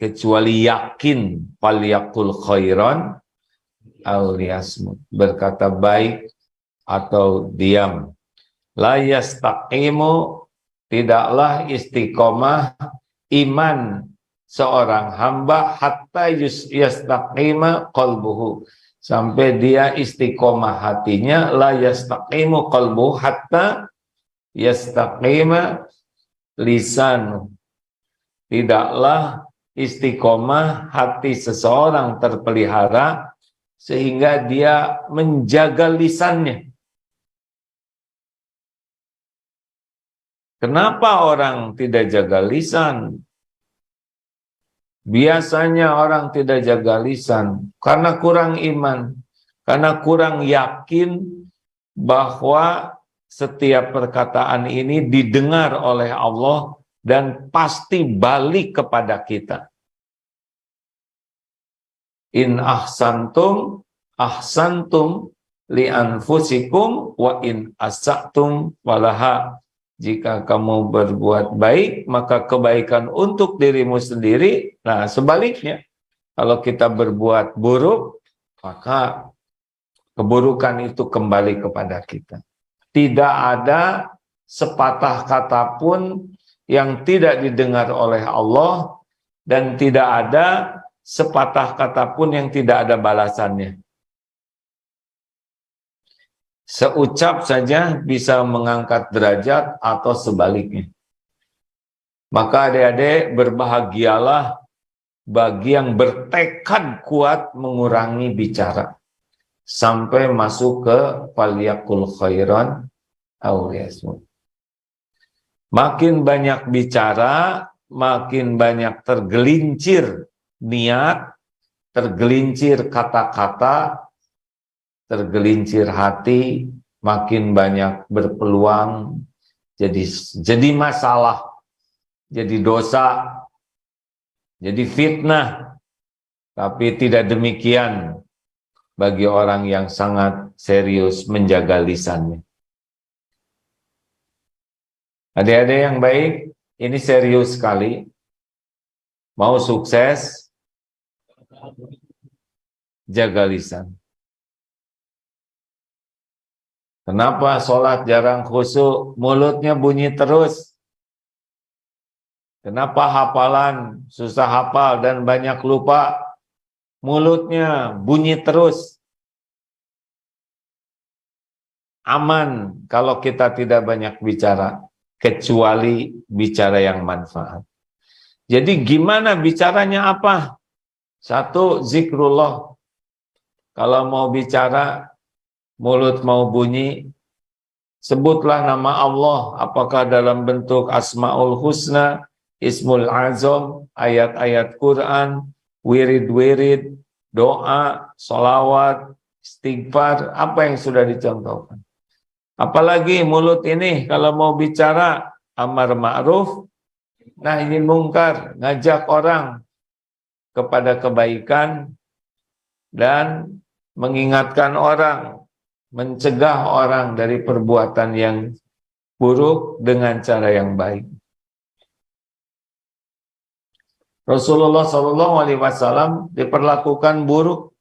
kecuali yakin, falyaqul khairan aw liyasmut, berkata baik atau diam. La yastaqimu, tidaklah istiqomah iman seorang hamba hatta yastaqima qalbuhu, sampai dia istiqomah hatinya. La yastaqimu qalbuhu hatta yastaqima lisanu, tidaklah istiqomah hati seseorang terpelihara sehingga dia menjaga lisannya. Kenapa orang tidak jaga lisan? Biasanya orang tidak jaga lisan karena kurang iman, karena kurang yakin bahwa setiap perkataan ini didengar oleh Allah dan pasti balik kepada kita. In ahsantum li anfusikum wa in asa'tum falaha. Jika kamu berbuat baik, maka kebaikan untuk dirimu sendiri. Nah, sebaliknya, kalau kita berbuat buruk, maka keburukan itu kembali kepada kita. Tidak ada sepatah kata pun yang tidak didengar oleh Allah, dan tidak ada sepatah kata pun yang tidak ada balasannya. Seucap saja bisa mengangkat derajat atau sebaliknya. Maka adik-adik, berbahagialah bagi yang bertekad kuat mengurangi bicara sampai masuk ke falyaqul khairan aw liyasmut. Makin banyak bicara, makin banyak tergelincir niat, tergelincir kata-kata, tergelincir hati, makin banyak berpeluang jadi masalah, jadi dosa, jadi fitnah. Tapi tidak demikian bagi orang yang sangat serius menjaga lisannya. Adik-adik yang baik, ini serius sekali. Mau sukses, jaga lisan. Kenapa sholat jarang khusyuk, mulutnya bunyi terus? Kenapa hafalan susah hafal dan banyak lupa, mulutnya bunyi terus? Aman kalau kita tidak banyak bicara, kecuali bicara yang manfaat. Jadi gimana bicaranya apa? Satu, zikrullah. Kalau mau bicara, mulut mau bunyi, sebutlah nama Allah, apakah dalam bentuk Asmaul Husna, Ismul Azam, ayat-ayat Quran, wirid-wirid, doa, sholawat, istighfar, apa yang sudah dicontohkan. Apalagi mulut ini kalau mau bicara amar ma'ruf, nahi mungkar, ngajak orang kepada kebaikan dan mengingatkan orang, mencegah orang dari perbuatan yang buruk dengan cara yang baik. Rasulullah SAW diperlakukan buruk.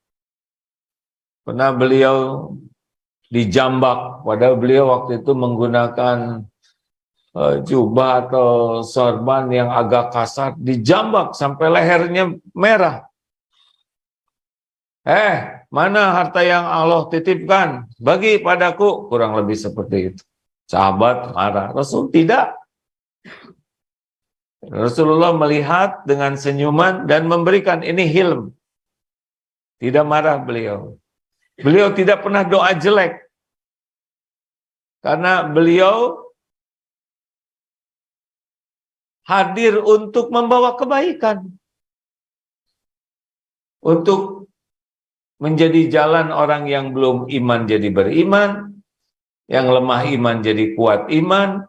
Pernah beliau dijambak, padahal beliau waktu itu menggunakan jubah atau sorban yang agak kasar, dijambak sampai lehernya merah. Mana harta yang Allah titipkan? Bagi padaku. Kurang lebih seperti itu. Sahabat marah. Rasul tidak. Rasulullah melihat dengan senyuman dan memberikan, ini hilm. Tidak marah beliau. Beliau tidak pernah doa jelek. Karena beliau hadir untuk membawa kebaikan. Untuk menjadi jalan orang yang belum iman jadi beriman, yang lemah iman jadi kuat iman,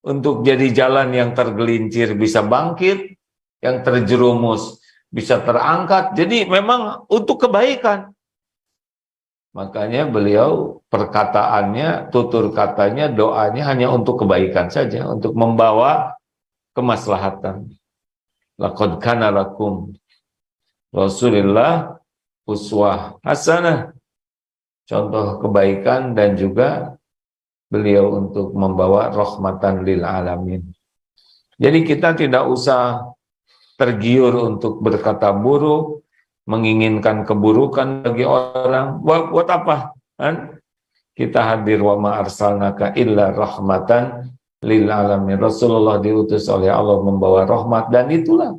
untuk jadi jalan yang tergelincir bisa bangkit, yang terjerumus bisa terangkat. Jadi memang untuk kebaikan. Makanya beliau perkataannya, tutur katanya, doanya hanya untuk kebaikan saja, untuk membawa kemaslahatan. Laqad kana lakum Rasulillah uswah hasanah, contoh kebaikan, dan juga beliau untuk membawa rahmatan lil alamin. Jadi kita tidak usah tergiur untuk berkata buruk, menginginkan keburukan bagi orang. Buat apa? Kan? Kita hadir, wa ma arsalnaka illa rahmatan lil alamin. Rasulullah diutus oleh Allah membawa rahmat, dan itulah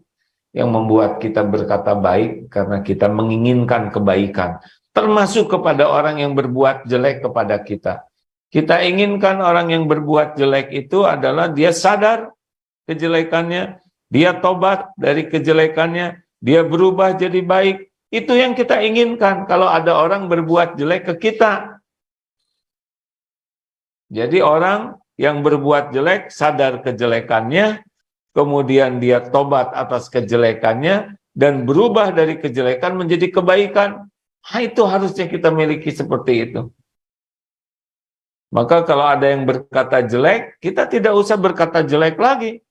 yang membuat kita berkata baik karena kita menginginkan kebaikan, termasuk kepada orang yang berbuat jelek kepada kita. Kita inginkan orang yang berbuat jelek itu adalah dia sadar kejelekannya, dia tobat dari kejelekannya, dia berubah jadi baik. Itu yang kita inginkan kalau ada orang berbuat jelek ke kita. Jadi orang yang berbuat jelek sadar kejelekannya, kemudian dia tobat atas kejelekannya dan berubah dari kejelekan menjadi kebaikan. Itu harusnya kita miliki seperti itu. Maka kalau ada yang berkata jelek, kita tidak usah berkata jelek lagi.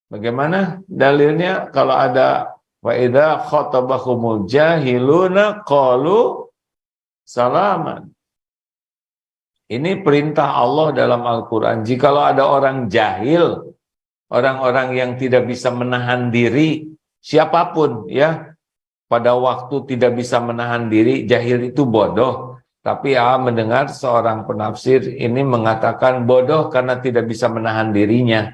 Bagaimana dalilnya? Kalau ada wa idza khatabahumul jahiluna qalu salaman. Ini perintah Allah dalam Al-Quran. Jikalau ada orang jahil, orang-orang yang tidak bisa menahan diri, siapapun ya, pada waktu tidak bisa menahan diri, jahil itu bodoh. Tapi mendengar seorang penafsir ini mengatakan bodoh karena tidak bisa menahan dirinya.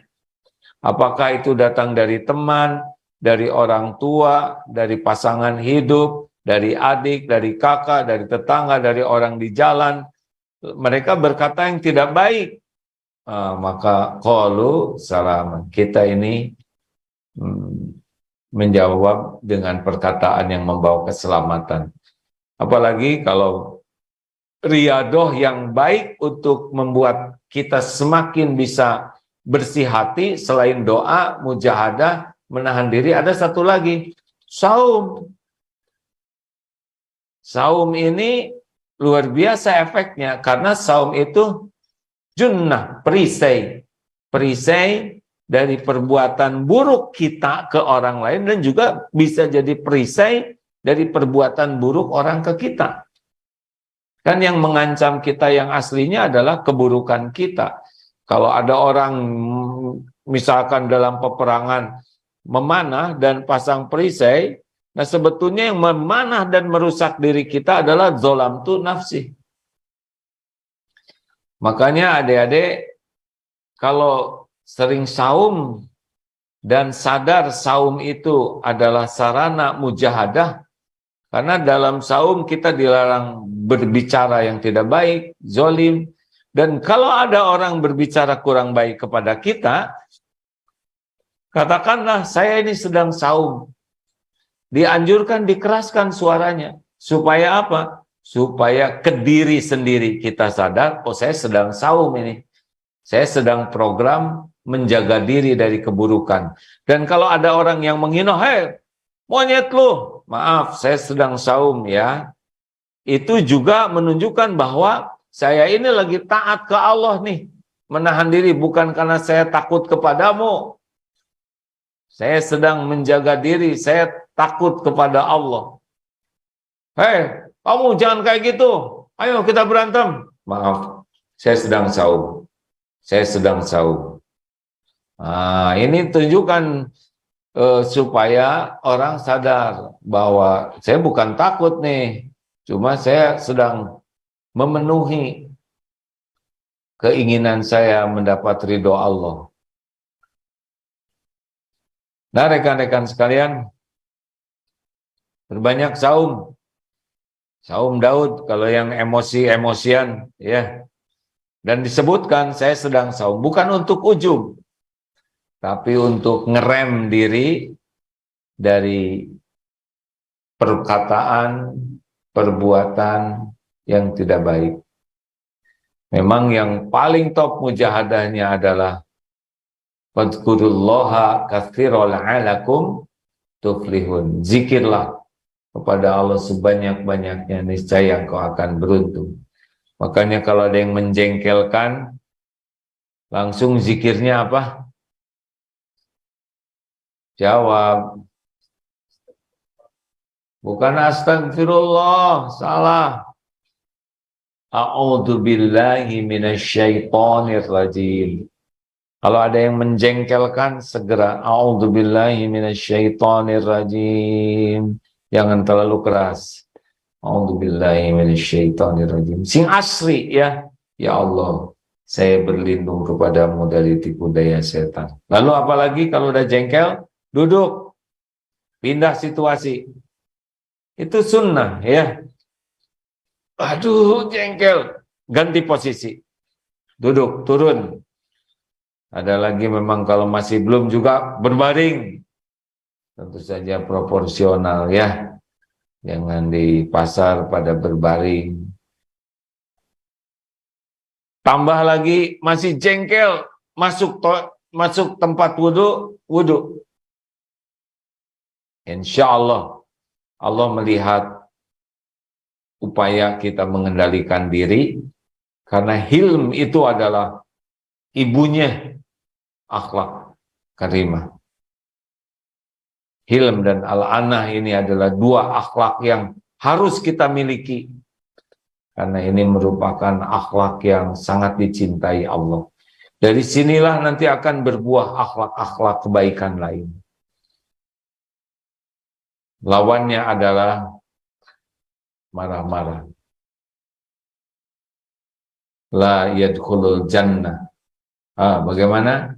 Apakah itu datang dari teman, dari orang tua, dari pasangan hidup, dari adik, dari kakak, dari tetangga, dari orang di jalan. Mereka berkata yang tidak baik, maka qalu salaman. Kita ini menjawab dengan perkataan yang membawa keselamatan. Apalagi kalau riyadoh yang baik untuk membuat kita semakin bisa bersih hati, selain doa, mujahadah, menahan diri, ada satu lagi, saum. Saum ini luar biasa efeknya, karena saum itu junnah, perisai. Perisai dari perbuatan buruk kita ke orang lain, dan juga bisa jadi perisai dari perbuatan buruk orang ke kita. Kan yang mengancam kita yang aslinya adalah keburukan kita. Kalau ada orang misalkan dalam peperangan memanah dan pasang perisai, nah sebetulnya yang memanah dan merusak diri kita adalah zolam tu nafsi. Makanya adik-adik, kalau sering saum dan sadar saum itu adalah sarana mujahadah, karena dalam saum kita dilarang berbicara yang tidak baik, zolim, Dan kalau ada orang berbicara kurang baik kepada kita, katakanlah saya ini sedang saum. Dianjurkan dikeraskan suaranya. Supaya apa? Supaya ke diri sendiri kita sadar, oh saya sedang saum ini. Saya sedang program menjaga diri dari keburukan. Dan kalau ada orang yang menghina, hei monyet lu, maaf saya sedang saum ya. Itu juga menunjukkan bahwa saya ini lagi taat ke Allah nih. Menahan diri bukan karena saya takut kepadamu. Saya sedang menjaga diri, saya takut kepada Allah. Hei, kamu jangan kayak gitu. Ayo kita berantem. Maaf, saya sedang saum. Saya sedang saum. Nah, ini tunjukkan supaya orang sadar bahwa saya bukan takut nih. Cuma saya sedang memenuhi keinginan saya mendapat ridho Allah. Nah, rekan-rekan sekalian, berbanyak saum. Saum Daud, kalau yang emosi-emosian, ya. Dan disebutkan saya sedang saum, bukan untuk ujub, tapi untuk ngerem diri dari perkataan, perbuatan yang tidak baik. Memang yang paling top mujahadahnya adalah fadhkurullaha katsiran la'allakum tuflihun. Zikirlah kepada Allah sebanyak-banyaknya, niscaya engkau akan beruntung. Makanya kalau ada yang menjengkelkan, langsung zikirnya apa? Jawab. Bukan astagfirullah, salah. A'udzubillahi minasyaitonir rajim. Kalau ada yang menjengkelkan, segera a'udzubillahi minasyaitonir rajim. Jangan terlalu keras. A'udzubillahi minasyaitonir rajim. Sing asri ya. Ya Allah, saya berlindung kepadamu dari tipu daya setan. Lalu apalagi kalau udah jengkel, duduk. Pindah situasi. Itu sunnah ya. Aduh, jengkel. Ganti posisi. Duduk, turun. Ada lagi memang kalau masih belum juga berbaring. Tentu saja proporsional ya. Jangan di pasar pada berbaring. Tambah lagi masih jengkel. Masuk tempat wudhu. Insya Allah. Allah melihat upaya kita mengendalikan diri, karena hilm itu adalah ibunya akhlak karimah. Hilm dan al-anah ini adalah dua akhlak yang harus kita miliki, karena ini merupakan akhlak yang sangat dicintai Allah. Dari sinilah nanti akan berbuah akhlak-akhlak kebaikan lain. Lawannya adalah marah-marah. La yadkhulul jannah. Bagaimana?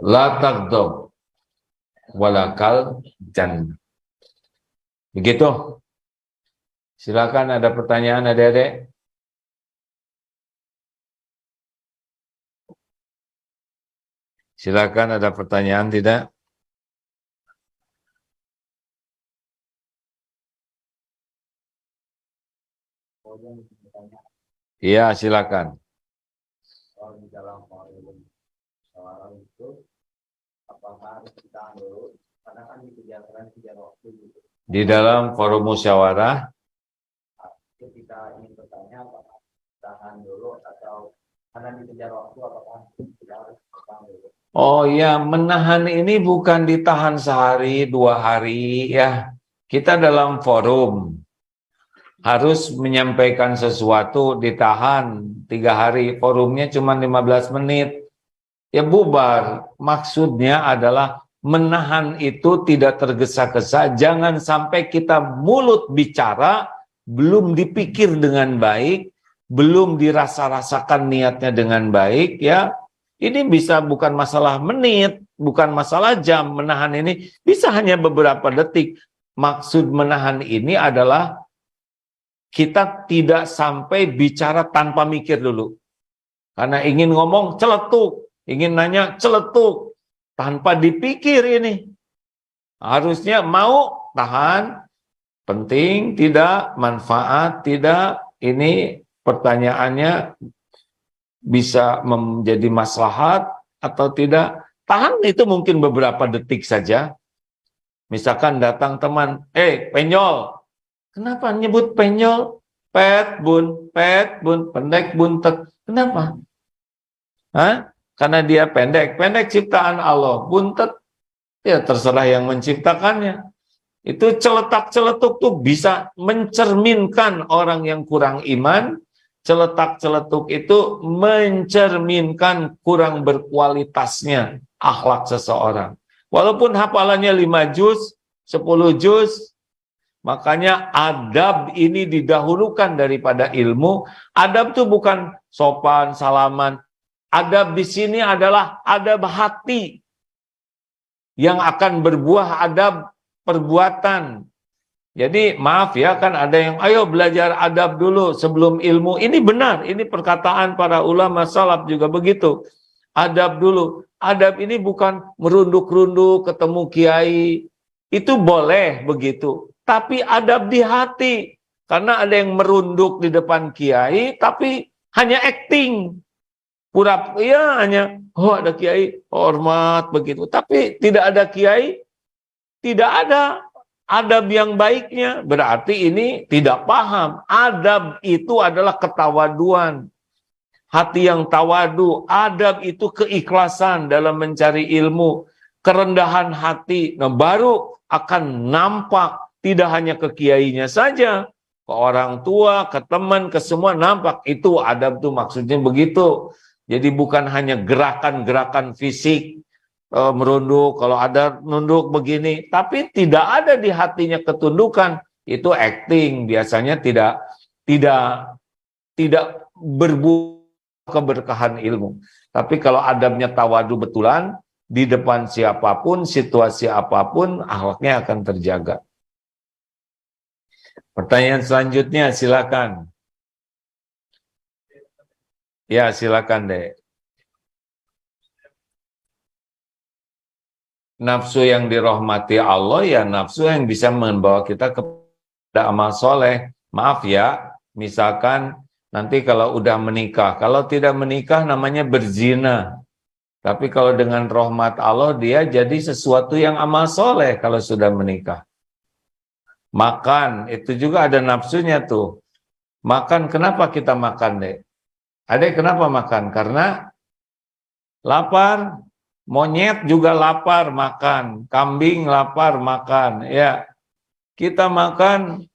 La taghdab walakal jannah. Begitu. Silakan, ada pertanyaan adik-adik? Silakan, ada pertanyaan tidak? Iya, silakan. Di dalam forum musyawarah, ketika ingin bertanya apakah tahan dulu atau karena dikejar waktu apakah tidak harus tahan dulu? Oh ya, menahan ini bukan ditahan sehari, 2 hari ya. Kita dalam forum harus menyampaikan sesuatu, ditahan 3 hari, forumnya cuma 15 menit. Ya bubar. Maksudnya adalah menahan itu tidak tergesa-gesa, jangan sampai kita mulut bicara, belum dipikir dengan baik, belum dirasa-rasakan niatnya dengan baik ya. Ini bisa bukan masalah menit, bukan masalah jam, menahan ini bisa hanya beberapa detik. Maksud menahan ini adalah kita tidak sampai bicara tanpa mikir dulu. Karena ingin ngomong celetuk, ingin nanya celetuk, tanpa dipikir ini. Harusnya mau tahan, penting tidak, manfaat tidak, ini pertanyaannya bisa menjadi maslahat atau tidak. Tahan itu mungkin beberapa detik saja. Misalkan datang teman, penyol. Kenapa nyebut penyol? Pet bun, pendek buntet. Kenapa? Karena dia pendek ciptaan Allah. Buntet, ya terserah yang menciptakannya. Itu celetak-celetuk tuh bisa mencerminkan orang yang kurang iman. Celetak-celetuk itu mencerminkan kurang berkualitasnya akhlak seseorang. Walaupun hafalannya 5 juz, 10 juz, makanya adab ini didahulukan daripada ilmu. Adab itu bukan sopan, salaman. Adab di sini adalah adab hati yang akan berbuah adab perbuatan. Jadi maaf ya, kan ada yang ayo belajar adab dulu sebelum ilmu. Ini benar, ini perkataan para ulama salaf juga begitu. Adab dulu. Adab ini bukan merunduk-runduk ketemu kiai. Itu boleh begitu. Tapi adab di hati. Karena ada yang merunduk di depan kiai, tapi hanya acting. Hanya, ada kiai, hormat, begitu. Tapi tidak ada kiai, tidak ada adab yang baiknya. Berarti ini tidak paham. Adab itu adalah ketawaduan. Hati yang tawadu. Adab itu keikhlasan dalam mencari ilmu. Kerendahan hati. Nah, baru akan nampak. Tidak hanya ke kiainya saja, ke orang tua, ke teman, ke semua nampak. Itu adab tuh maksudnya begitu. Jadi bukan hanya gerakan-gerakan fisik, merunduk, kalau ada nunduk begini, tapi tidak ada di hatinya ketundukan. Itu acting, biasanya tidak berbuah keberkahan ilmu. Tapi kalau adabnya tawadu betulan, di depan siapapun, situasi apapun, akhlaknya akan terjaga. Pertanyaan selanjutnya, silakan. Ya, silakan deh. Nafsu yang dirahmati Allah, ya nafsu yang bisa membawa kita kepada amal soleh. Maaf ya, misalkan nanti kalau udah menikah, kalau tidak menikah namanya berzina. Tapi kalau dengan rahmat Allah, dia jadi sesuatu yang amal soleh kalau sudah menikah. Makan, itu juga ada nafsunya tuh. Makan, kenapa kita makan deh? Adek kenapa makan? Karena lapar. Monyet juga lapar, makan. Kambing lapar, makan. Ya, kita makan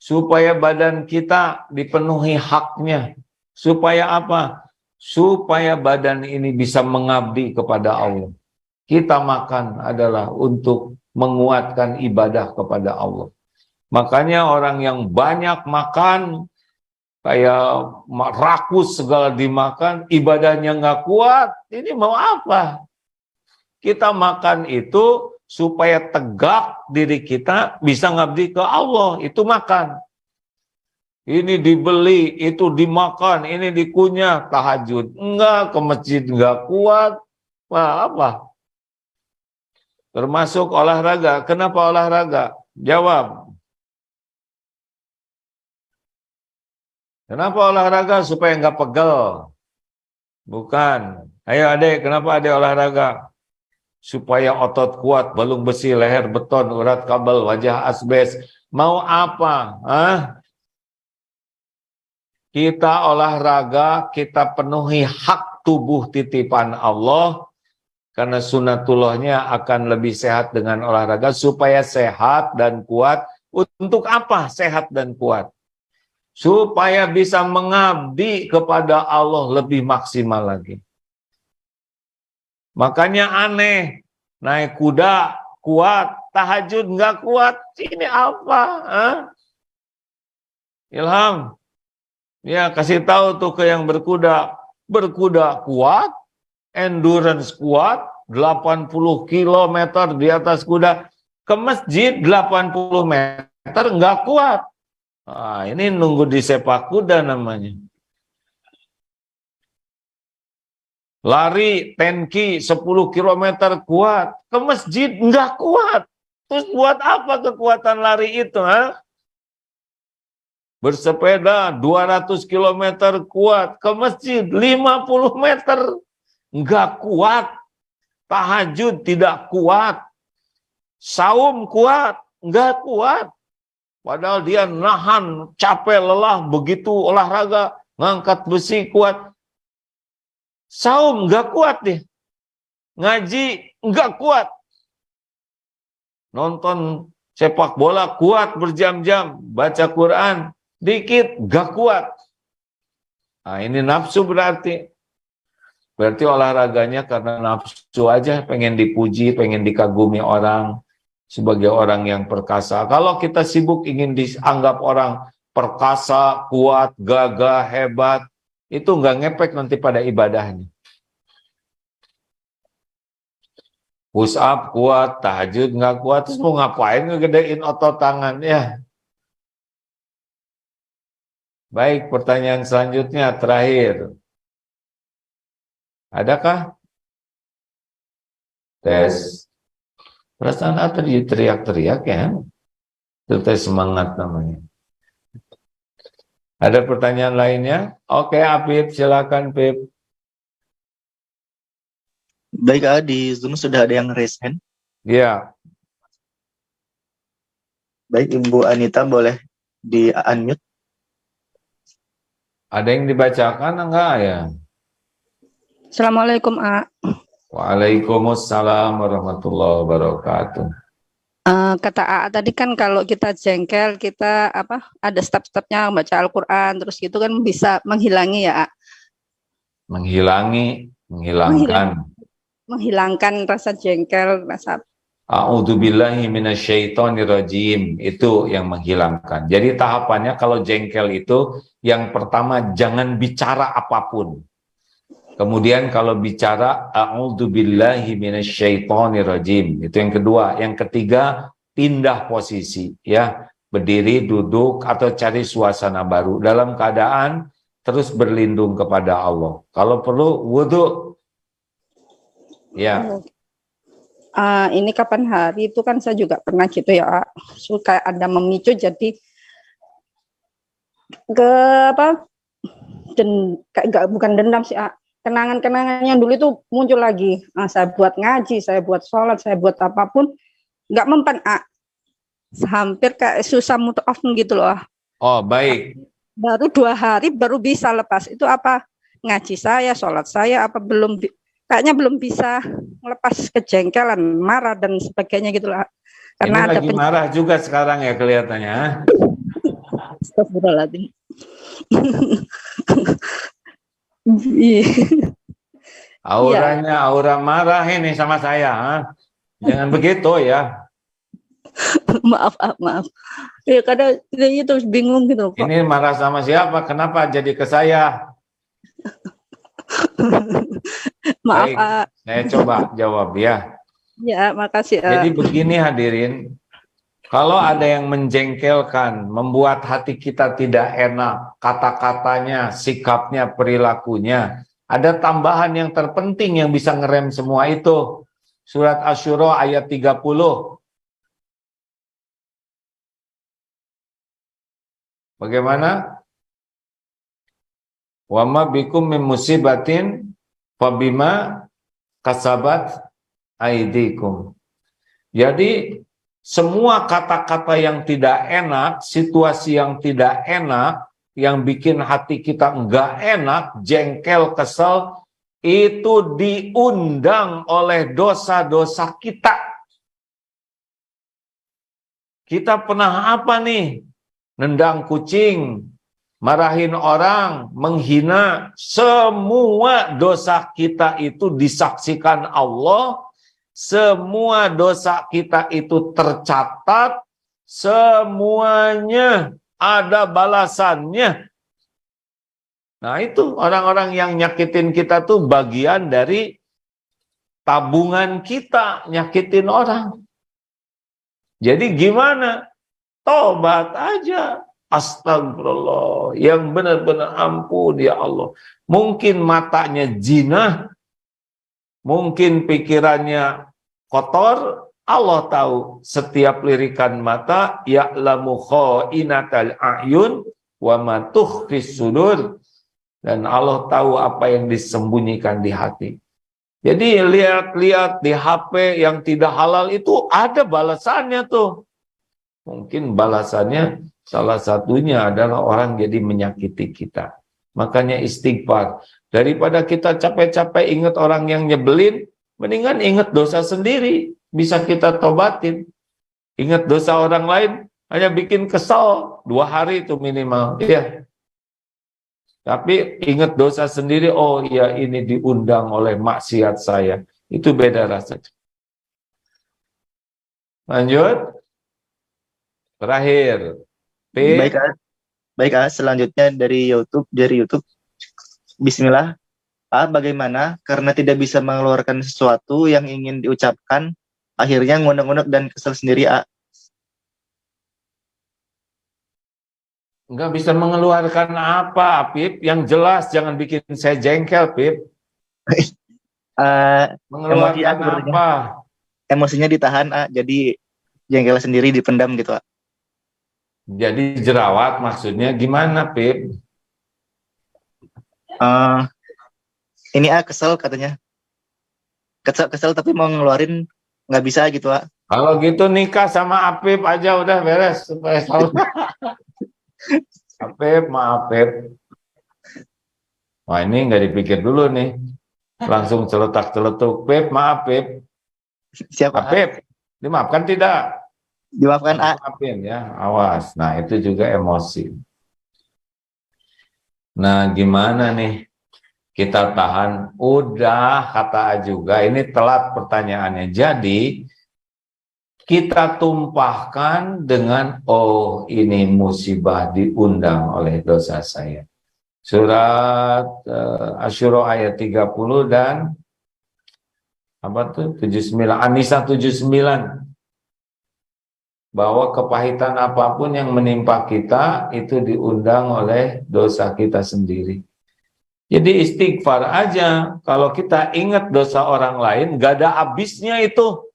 supaya badan kita dipenuhi haknya. Supaya apa? Supaya badan ini bisa mengabdi kepada Allah. Kita makan adalah untuk menguatkan ibadah kepada Allah. Makanya orang yang banyak makan, kayak rakus segala dimakan, ibadahnya nggak kuat, ini mau apa? Kita makan itu supaya tegak diri kita bisa ngabdi ke Allah, itu makan. Ini dibeli, itu dimakan, ini dikunyah, tahajud. Enggak, ke masjid enggak kuat. Wah, apa? Termasuk olahraga. Kenapa olahraga? Jawab. Kenapa olahraga? Supaya enggak pegel. Bukan. Ayo adek, kenapa adek olahraga? Supaya otot kuat, balung besi, leher beton, urat kabel, wajah asbes. Mau apa? Kita olahraga, kita penuhi hak tubuh titipan Allah, karena sunatullahnya akan lebih sehat dengan olahraga, supaya sehat dan kuat. Untuk apa sehat dan kuat? Supaya bisa mengabdi kepada Allah lebih maksimal lagi. Makanya aneh, naik kuda kuat, tahajud nggak kuat, ini apa? Ilham, ya kasih tahu tuh ke yang berkuda kuat, endurance kuat, 80 km di atas kuda, ke masjid 80 meter nggak kuat. Ini nunggu di sepak kuda namanya. Lari 10K 10 km kuat, ke masjid nggak kuat. Terus buat apa kekuatan lari itu? Bersepeda 200 km kuat, ke masjid 50 meter nggak kuat. Tahajud tidak kuat. Saum kuat, nggak kuat. Padahal dia nahan, capek, lelah, begitu olahraga, ngangkat besi kuat. Saum nggak kuat deh. Ngaji nggak kuat. Nonton sepak bola kuat berjam-jam. Baca Quran dikit nggak kuat. Nah, ini nafsu berarti. Berarti olahraganya karena nafsu aja, pengen dipuji, pengen dikagumi orang sebagai orang yang perkasa. Kalau kita sibuk ingin dianggap orang perkasa, kuat, gagah, hebat, itu nggak ngepek nanti pada ibadahnya. Push up kuat, tahajud nggak kuat, terus mau ngapain ngegedein otot tangan ya? Baik, pertanyaan selanjutnya terakhir. Adakah? Tes. Perasaan tadi teriak-teriak ya? Itu tes semangat namanya. Ada pertanyaan lainnya? Oke, Apip, silakan, Pip. Baik, di Zoom sudah ada yang raise hand. Ya. Baik, Ibu Anita boleh di-unmute. Ada yang dibacakan enggak ya? Assalamualaikum, A. Waalaikumsalam warahmatullahi wabarakatuh. Kata A tadi kan kalau kita jengkel, kita ada step-stepnya baca Al-Quran, terus gitu kan bisa menghilangi ya, A. Menghilangkan rasa jengkel, rasa. A'udzubillahi minasyaitonirrajim, itu yang menghilangkan. Jadi tahapannya kalau jengkel itu yang pertama jangan bicara apapun. Kemudian kalau bicara a'udzubillahi minasyaitonirrajim, itu yang kedua. Yang ketiga pindah posisi ya, berdiri, duduk atau cari suasana baru dalam keadaan terus berlindung kepada Allah. Kalau perlu wudu. Ya. Ini kapan hari itu kan saya juga pernah gitu ya, suka ada memicu jadi ke bukan dendam sih, kenangan-kenangannya dulu itu muncul lagi. Saya buat ngaji, saya buat sholat, saya buat apapun nggak mempan, hampir kayak susah move on gitu loh. Oh, baik. Baru 2 hari baru bisa lepas. Itu apa? Ngaji saya, sholat saya, kayaknya belum bisa melepas kejengkelan, marah dan sebagainya gitu lah. Karena ini lagi marah juga sekarang ya kelihatannya. Astagfirullahaladzim. Auranya aura marah ini sama saya. Jangan begitu ya. Maaf. Ya kadang itu bingung gitu. Ini marah sama siapa? Kenapa jadi ke saya? Maaf. Baik, saya coba jawab ya. Ya, makasih. Jadi begini hadirin. Kalau ada yang menjengkelkan, membuat hati kita tidak enak, kata-katanya, sikapnya, perilakunya, ada tambahan yang terpenting yang bisa ngerem semua itu. Surat Asy-Syura ayat 30. Bagaimana? Wa ma bikum min musibatin fabima kasabat aidikum. Jadi semua kata-kata yang tidak enak, situasi yang tidak enak, yang bikin hati kita enggak enak, jengkel, kesel, itu diundang oleh dosa-dosa kita. Kita pernah apa nih? Nendang kucing, marahin orang, menghina, semua dosa kita itu disaksikan Allah. Semua dosa kita itu tercatat, semuanya ada balasannya. Nah itu orang-orang yang nyakitin kita tuh bagian dari tabungan kita, nyakitin orang. Jadi gimana? Tobat aja. astagfirullah, yang benar-benar ampun ya Allah. Mungkin matanya jinah, mungkin pikirannya kotor. Allah tahu setiap lirikan mata, ya'lamu kha'inatal a'yun wa ma tukhfis sudur, dan Allah tahu apa yang disembunyikan di hati. Jadi lihat-lihat di HP yang tidak halal itu ada balasannya tuh. Mungkin balasannya salah satunya adalah orang jadi menyakiti kita. Makanya istighfar. Daripada kita capek-capek ingat orang yang nyebelin, mendingan ingat dosa sendiri. Bisa kita tobatin. Ingat dosa orang lain, hanya bikin kesal 2 hari itu minimal. Iya. Tapi ingat dosa sendiri, oh ya ini diundang oleh maksiat saya. Itu beda rasanya. Lanjut. Terakhir. Baik, A. Baik, A. Selanjutnya dari YouTube. Bismillah. A, bagaimana karena tidak bisa mengeluarkan sesuatu yang ingin diucapkan, akhirnya ngunek-ngunek dan kesel sendiri, A. Nggak bisa mengeluarkan apa, Pip? Yang jelas, jangan bikin saya jengkel, Pip. Mengeluarkan apa? Emosinya ditahan, A. Jadi jengkel sendiri dipendam gitu, A. Jadi jerawat maksudnya gimana, Pip? Ini A, kesel katanya. Kesel tapi mau ngeluarin nggak bisa gitu, A. Kalau gitu nikah sama Apip aja udah beres supaya tahu. Apip, maaf Apip. Wah ini nggak dipikir dulu nih. Langsung celetak-celetuk. Pip, maaf Pip. Siapa? Apip, dimaafkan tidak? Dimaafkan, A. Maafin ya, awas. Nah itu juga emosi. Nah gimana nih? Kita tahan. Udah kata A juga. Ini telat pertanyaannya. Jadi kita tumpahkan dengan, oh ini musibah diundang oleh dosa saya. Surat Asy-Syura ayat 30 dan apa tuh 79, An-Nisa 79. Bahwa kepahitan apapun yang menimpa kita itu diundang oleh dosa kita sendiri. Jadi istighfar aja. Kalau kita ingat dosa orang lain, gak ada habisnya itu.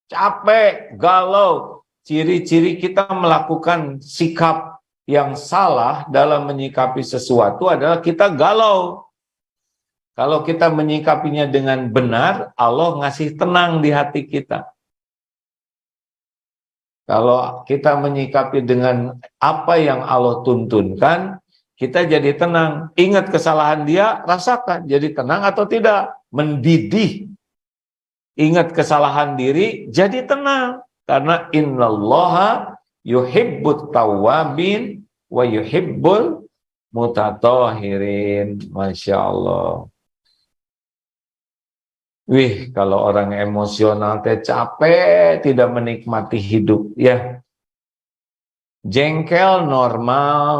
Capek, galau. Ciri-ciri kita melakukan sikap yang salah dalam menyikapi sesuatu adalah kita galau. Kalau kita menyikapinya dengan benar, Allah ngasih tenang di hati kita. Kalau kita menyikapi dengan apa yang Allah tuntunkan, kita jadi tenang. Ingat kesalahan dia, rasakan. Jadi tenang atau tidak? Mendidih. Ingat kesalahan diri, jadi tenang. Karena innallaha yuhibbut tawwabin wa yuhibbul mutatahhirin. Masya Allah. Wih, kalau orang emosional teh capek, tidak menikmati hidup, ya. Jengkel normal,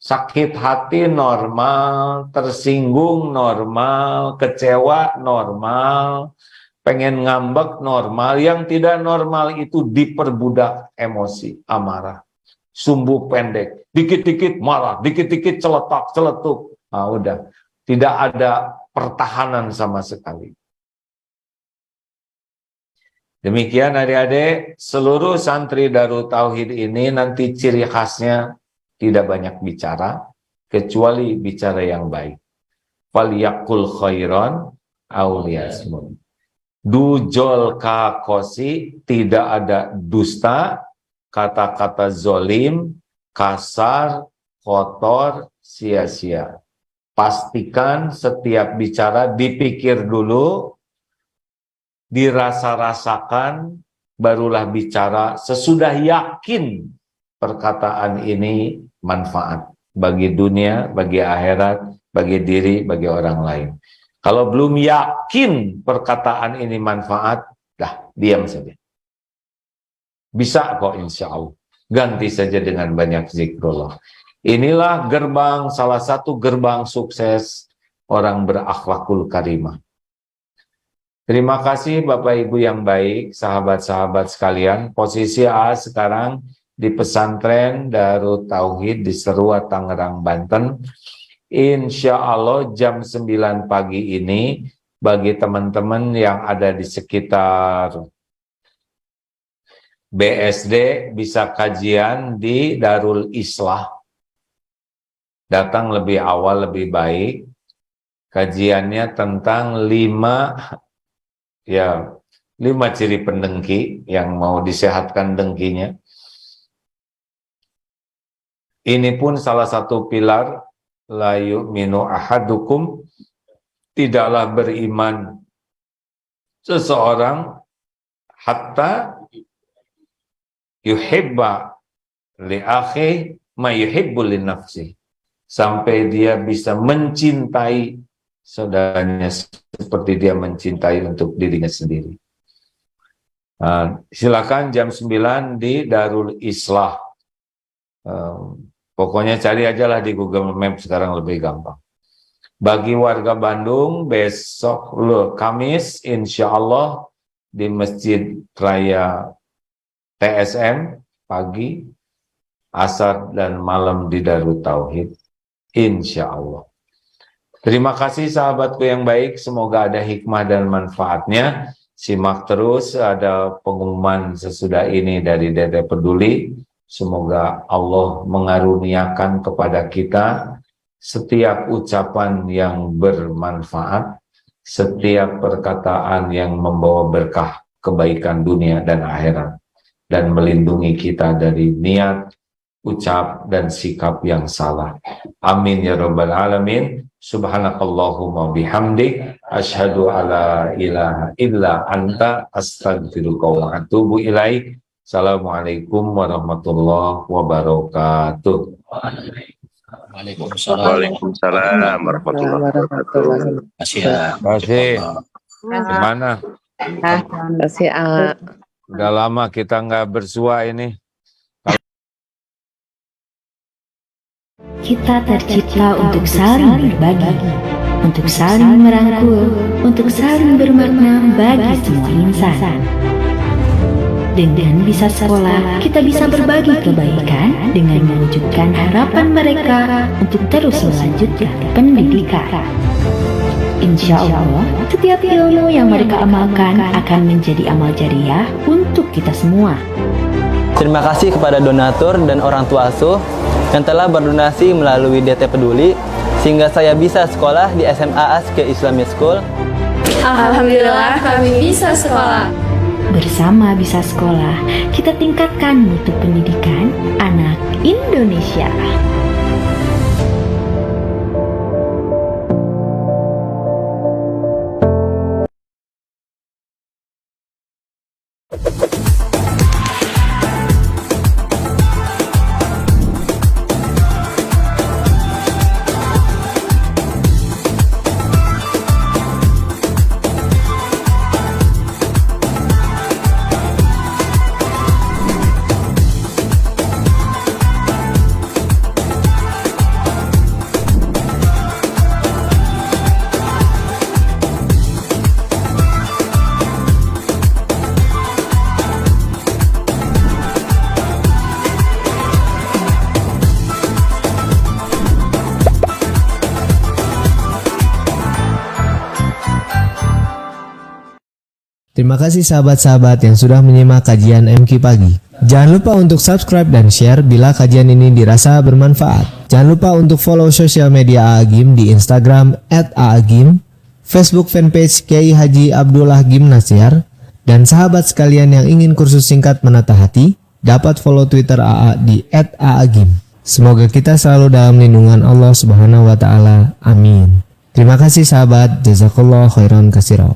sakit hati normal, tersinggung normal, kecewa normal, pengen ngambek normal. Yang tidak normal itu diperbudak emosi, amarah, sumbu pendek, dikit-dikit marah, dikit-dikit celetuk. Nah, udah, tidak ada pertahanan sama sekali. Demikian adik-adik, seluruh santri Darut Tauhid ini nanti ciri khasnya tidak banyak bicara, kecuali bicara yang baik. Falyakul khairan aw liyasmut. Dujol kakosi, tidak ada dusta, kata-kata zolim, kasar, kotor, sia-sia. Pastikan setiap bicara dipikir dulu, dirasa-rasakan, barulah bicara sesudah yakin perkataan ini manfaat bagi dunia, bagi akhirat, bagi diri, bagi orang lain. Kalau belum yakin perkataan ini manfaat, dah diam saja. Bisa kok insya Allah. Ganti saja dengan banyak zikrullah. Inilah gerbang, salah satu gerbang sukses orang berakhlakul karimah. Terima kasih Bapak Ibu yang baik, sahabat-sahabat sekalian. Posisi A sekarang di pesantren Darut Tauhid di Serua, Tangerang, Banten. Insya Allah jam 9 pagi ini bagi teman-teman yang ada di sekitar BSD bisa kajian di Darul Islah. Datang lebih awal lebih baik. Kajiannya tentang 5 ciri pendengki yang mau disehatkan dengkinya. Ini pun salah satu pilar la yu'minu ahadukum, tidaklah beriman seseorang hatta yuhibba li akhi ma yuhibbu li nafsi, sampai dia bisa mencintai saudaranya seperti dia mencintai untuk dirinya sendiri. Silakan jam 9 di Darul Islah. Pokoknya cari aja lah di Google Maps, sekarang lebih gampang. Bagi warga Bandung, besok Kamis insya Allah di Masjid Raya TSM pagi, asar dan malam di Darut Tauhid insya Allah. Terima kasih sahabatku yang baik, semoga ada hikmah dan manfaatnya. Simak terus, ada pengumuman sesudah ini dari DT Peduli. Semoga Allah mengaruniakan kepada kita setiap ucapan yang bermanfaat, setiap perkataan yang membawa berkah kebaikan dunia dan akhirat, dan melindungi kita dari niat, ucap, dan sikap yang salah. Amin ya rabbal alamin. Subhanakallahumma bihamdik, asyhadu alla ilaha illa anta, astaghfiruka wa atubu ilaik. Assalamualaikum warahmatullahi wabarakatuh. Waalaikumsalam warahmatullahi wabarakatuh. Terima kasih. Gimana? Terima kasih. Udah lama kita nggak bersua ini. Kita tercipta untuk saling berbagi, untuk saling merangkul, untuk saling bermakna bagi semua insan. Dengan bisa sekolah, kita bisa berbagi kebaikan dengan mewujudkan harapan mereka untuk terus melanjutkan pendidikan. Insya Allah, setiap ilmu yang mereka amalkan akan menjadi amal jariah untuk kita semua. Terima kasih kepada donatur dan orang tua asuh yang telah berdonasi melalui DT Peduli sehingga saya bisa sekolah di SMA Aske Islamic School. Alhamdulillah kami bisa sekolah. Bersama Bisa Sekolah, kita tingkatkan mutu pendidikan anak Indonesia. Terima kasih sahabat-sahabat yang sudah menyimak kajian MQ Pagi. Jangan lupa untuk subscribe dan share bila kajian ini dirasa bermanfaat. Jangan lupa untuk follow sosial media AAGIM di Instagram @AAGIM, Facebook fanpage Kiai Haji Abdullah Gimnasiar, dan sahabat sekalian yang ingin kursus singkat menata hati, dapat follow Twitter AA di @AAGIM. Semoga kita selalu dalam lindungan Allah Subhanahu wa Ta'ala. Amin. Terima kasih sahabat. Jazakallah khairan katsira.